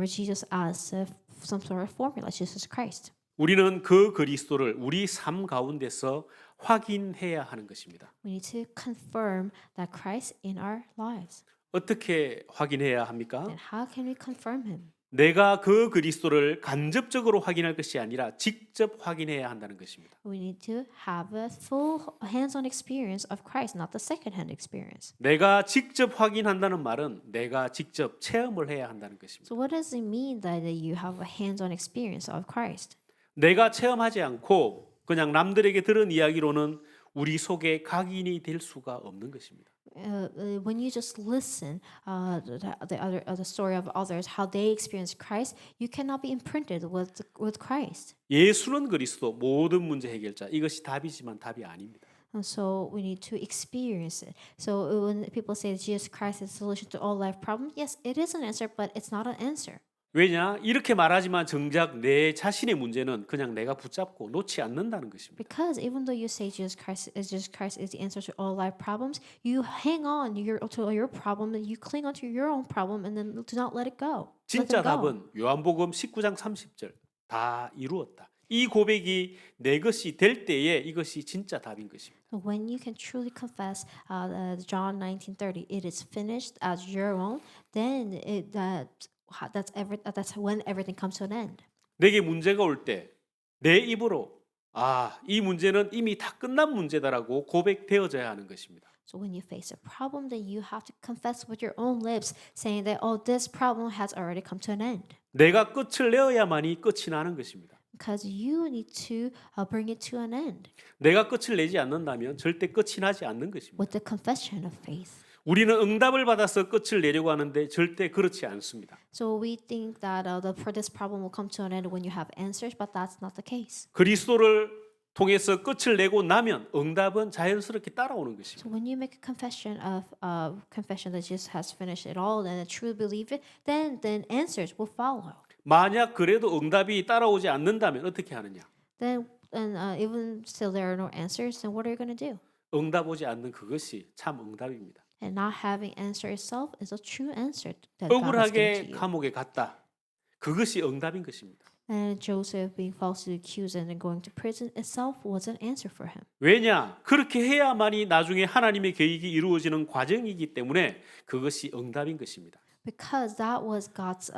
Jesus as some sort of formula, Jesus Christ. 우리는 그 그리스도를 우리 삶 가운데서 확인해야 하는 것입니다. We need to confirm that Christ in our lives. 어떻게 확인해야 합니까? And how can we confirm him? 내가 그 그리스도를 간접적으로 확인할 것이 아니라 직접 확인해야 한다는 것입니다. We need to have a full hands-on experience of Christ, not the second-hand experience. 내가 직접 확인한다는 말은 내가 직접 체험을 해야 한다는 것입니다. So what does it mean that you have a hands-on experience of Christ? 내가 체험하지 않고 그냥 남들에게 들은 이야기로는 우리 속에 각인이 될 수가 없는 것입니다. When you just listen the story of others, how they experience Christ, you cannot be imprinted with Christ. 예수는 그리스도 모든 문제 해결자. 이것이 답이지만 답이 아닙니다. And so we need to experience it. So when people say Jesus Christ is the solution to all life problems, yes, it is an answer, but it's not an answer. 왜냐? 이렇게 말하지만 정작 내 자신의 문제는 그냥 내가 붙잡고 놓지 않는다는 것입니다. Because even though you say Jesus Christ is the answer to all life problems, you hang on to your problem and you cling onto your own problem and then do not let it go. Let 진짜 them go. 답은 요한복음 19장 30절 다 이루었다. 이 고백이 내 것이 될 때에 이것이 진짜 답인 것입니다. When you can truly confess John 19:30, it is finished as your own, then that's when everything comes to an end. 내게 문제가 올 때 내 입으로 이 문제는 이미 다 끝난 문제다라고 고백되어져야 하는 것입니다. So when you face a problem, then you have to confess with your own lips, saying that this problem has already come to an end. 내가 끝을 내어야만이 끝이 나는 것입니다. Because you need to bring it to an end 내가 끝을 내지 않는다면 절대 끝이 나지 않는 것입니다. with the confession of faith. 우리는 응답을 받아서 끝을 내려고 하는데 절대 그렇지 않습니다. So we think that for this problem will come to an end when you have answers, but that's not the case. 그리스도를 통해서 끝을 내고 나면 응답은 자연스럽게 따라오는 것입니다. So when you make a confession that Jesus has finished it all and truly believe it, then answers will follow. 만약 그래도 응답이 따라오지 않는다면 어떻게 하느냐? Then even still there are no answers, then what are you going to do? 응답 오지 않는 그것이 참 응답입니다. And not having answer itself is a true answer that God has given 억울하게 to you. 감옥에 갔다. 그것이 응답인 것입니다. And Joseph being falsely accused and then going to prison itself was an answer for him. 왜냐? 그렇게 해야만이 나중에 하나님의 계획이 이루어지는 과정이기 때문에 그것이 응답인 것입니다. Because that was God's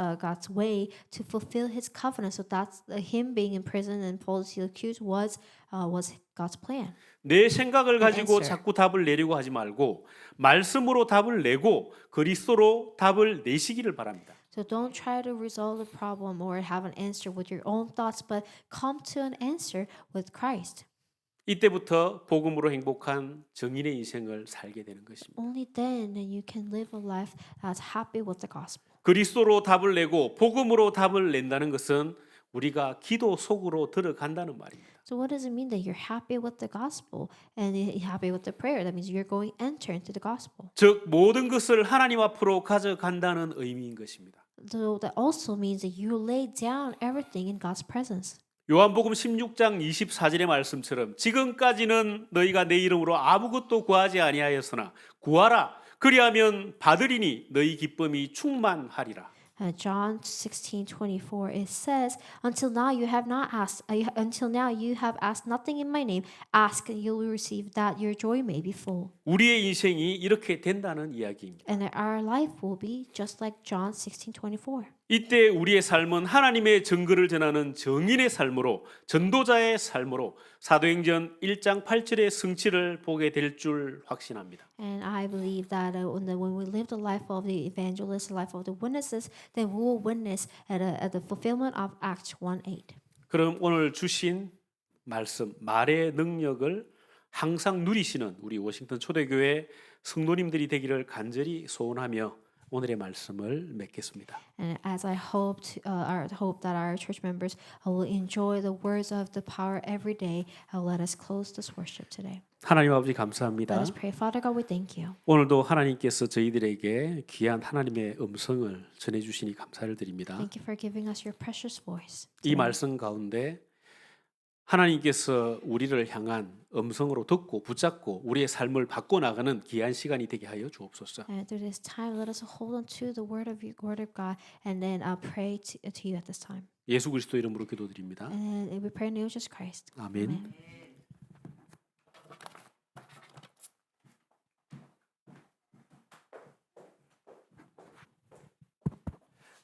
way to fulfill His covenant. So that's him being in prison and falsely accused was God's plan. 내 생각을 가지고 answer. 자꾸 답을 내려고 하지 말고 말씀으로 답을 내고 그리스도로 답을 내시기를 바랍니다. So don't try to resolve the problem or have an answer with your own thoughts, but come to an answer with Christ. 이때부터 복음으로 행복한 정인의 인생을 살게 되는 것입니다. Only then that you can live a life that's happy with the gospel. 그리스도로 답을 내고 복음으로 답을 낸다는 것은 우리가 기도 속으로 들어간다는 말입니다. So what does it mean that you're happy with the gospel and you're happy with the prayer? That means you're going enter into the gospel. 즉 모든 것을 하나님 앞으로 가져간다는 의미인 것입니다. So that also means that you lay down everything in God's presence. 요한복음 16장 24절의 말씀처럼 지금까지는 너희가 내 이름으로 아무것도 구하지 아니하였으나 구하라 그리하면 받으리니 너희 기쁨이 충만하리라. John 16:24 it says, until now you have asked nothing in my name. Ask and you will receive, that your joy may be full. 우리의 인생이 이렇게 된다는 이야기입니다. And that our life will be just like John 16:24. 이때 우리의 삶은 하나님의 증거를 전하는 정인의 삶으로 전도자의 삶으로 사도행전 1장 8절의 승치를 보게 될 줄 확신합니다. And I believe that when we live the life of the evangelists, the life of the witnesses, then we will witness at the fulfillment of Acts 1:8. 그럼 오늘 주신 말씀 말의 능력을 항상 누리시는 우리 워싱턴 초대교회 성도님들이 되기를 간절히 소원하며 오늘의 말씀을 맺겠습니다. And as I hope that our church members will enjoy the words of the power every day, let us close this worship today. 하나님 아버지 Let 감사합니다. us pray. Father God, we thank you. 오늘도 하나님께서 저희들에게 귀한 하나님의 음성을 전해주시니 감사를 드립니다. Thank you for giving us your precious voice. 이 말씀 가운데 하나님께서 우리를 향한 음성으로 듣고 붙잡고 우리의 삶을 바꿔나가는 귀한 시간이 되게 하여 주옵소서. And through this time, let us hold on to the word of God, and then pray to you at this time. 예수 그리스도 이름으로 기도드립니다. And we pray in the name of Jesus Christ. 아멘. Amen.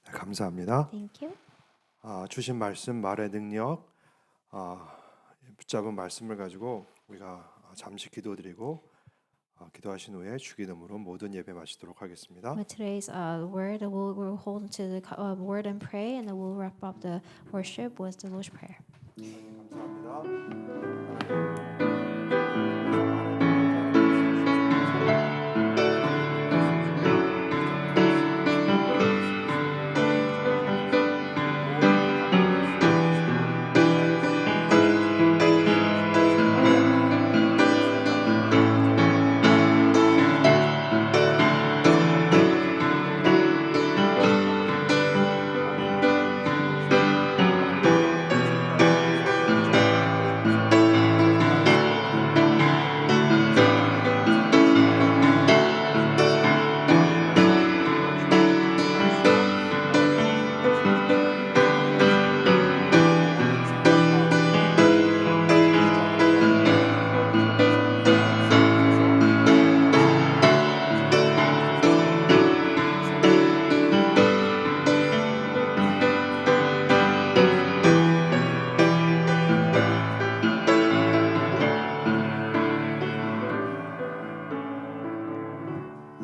네, 감사합니다. Thank you. 주신 말씀 말의 능력 붙잡은 말씀을 가지고 우리가 잠시 기도드리고 기도하신 후에 주기도문으로 모든 예배 마치도록 하겠습니다. With today's word, we'll hold to the word and pray, and then we'll wrap up the worship with the Lord's Prayer.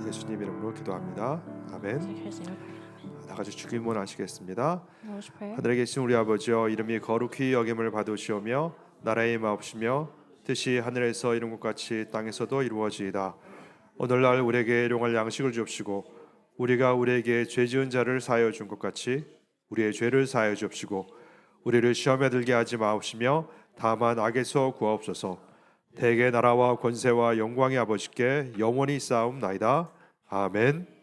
예수님 이름으로 기도합니다. 아멘. 다 같이 주기도문 하시겠습니다. Lord's Prayer. 하늘에 계신 우리 아버지여, 이름이 거룩히 여김을 받으시오며 나라의 임하옵시며 뜻이 하늘에서 이룬 것 같이 땅에서도 이루어지이다. 오늘날 우리에게 일용할 양식을 주옵시고 우리가 우리에게 죄 지은 자를 사하여 준 것 같이 우리의 죄를 사하여 주옵시고 우리를 시험에 들게 하지 마옵시며 다만 악에서 구하옵소서. 대개 나라와 권세와 영광의 아버지께 영원히 쌓옵나이다. 아멘.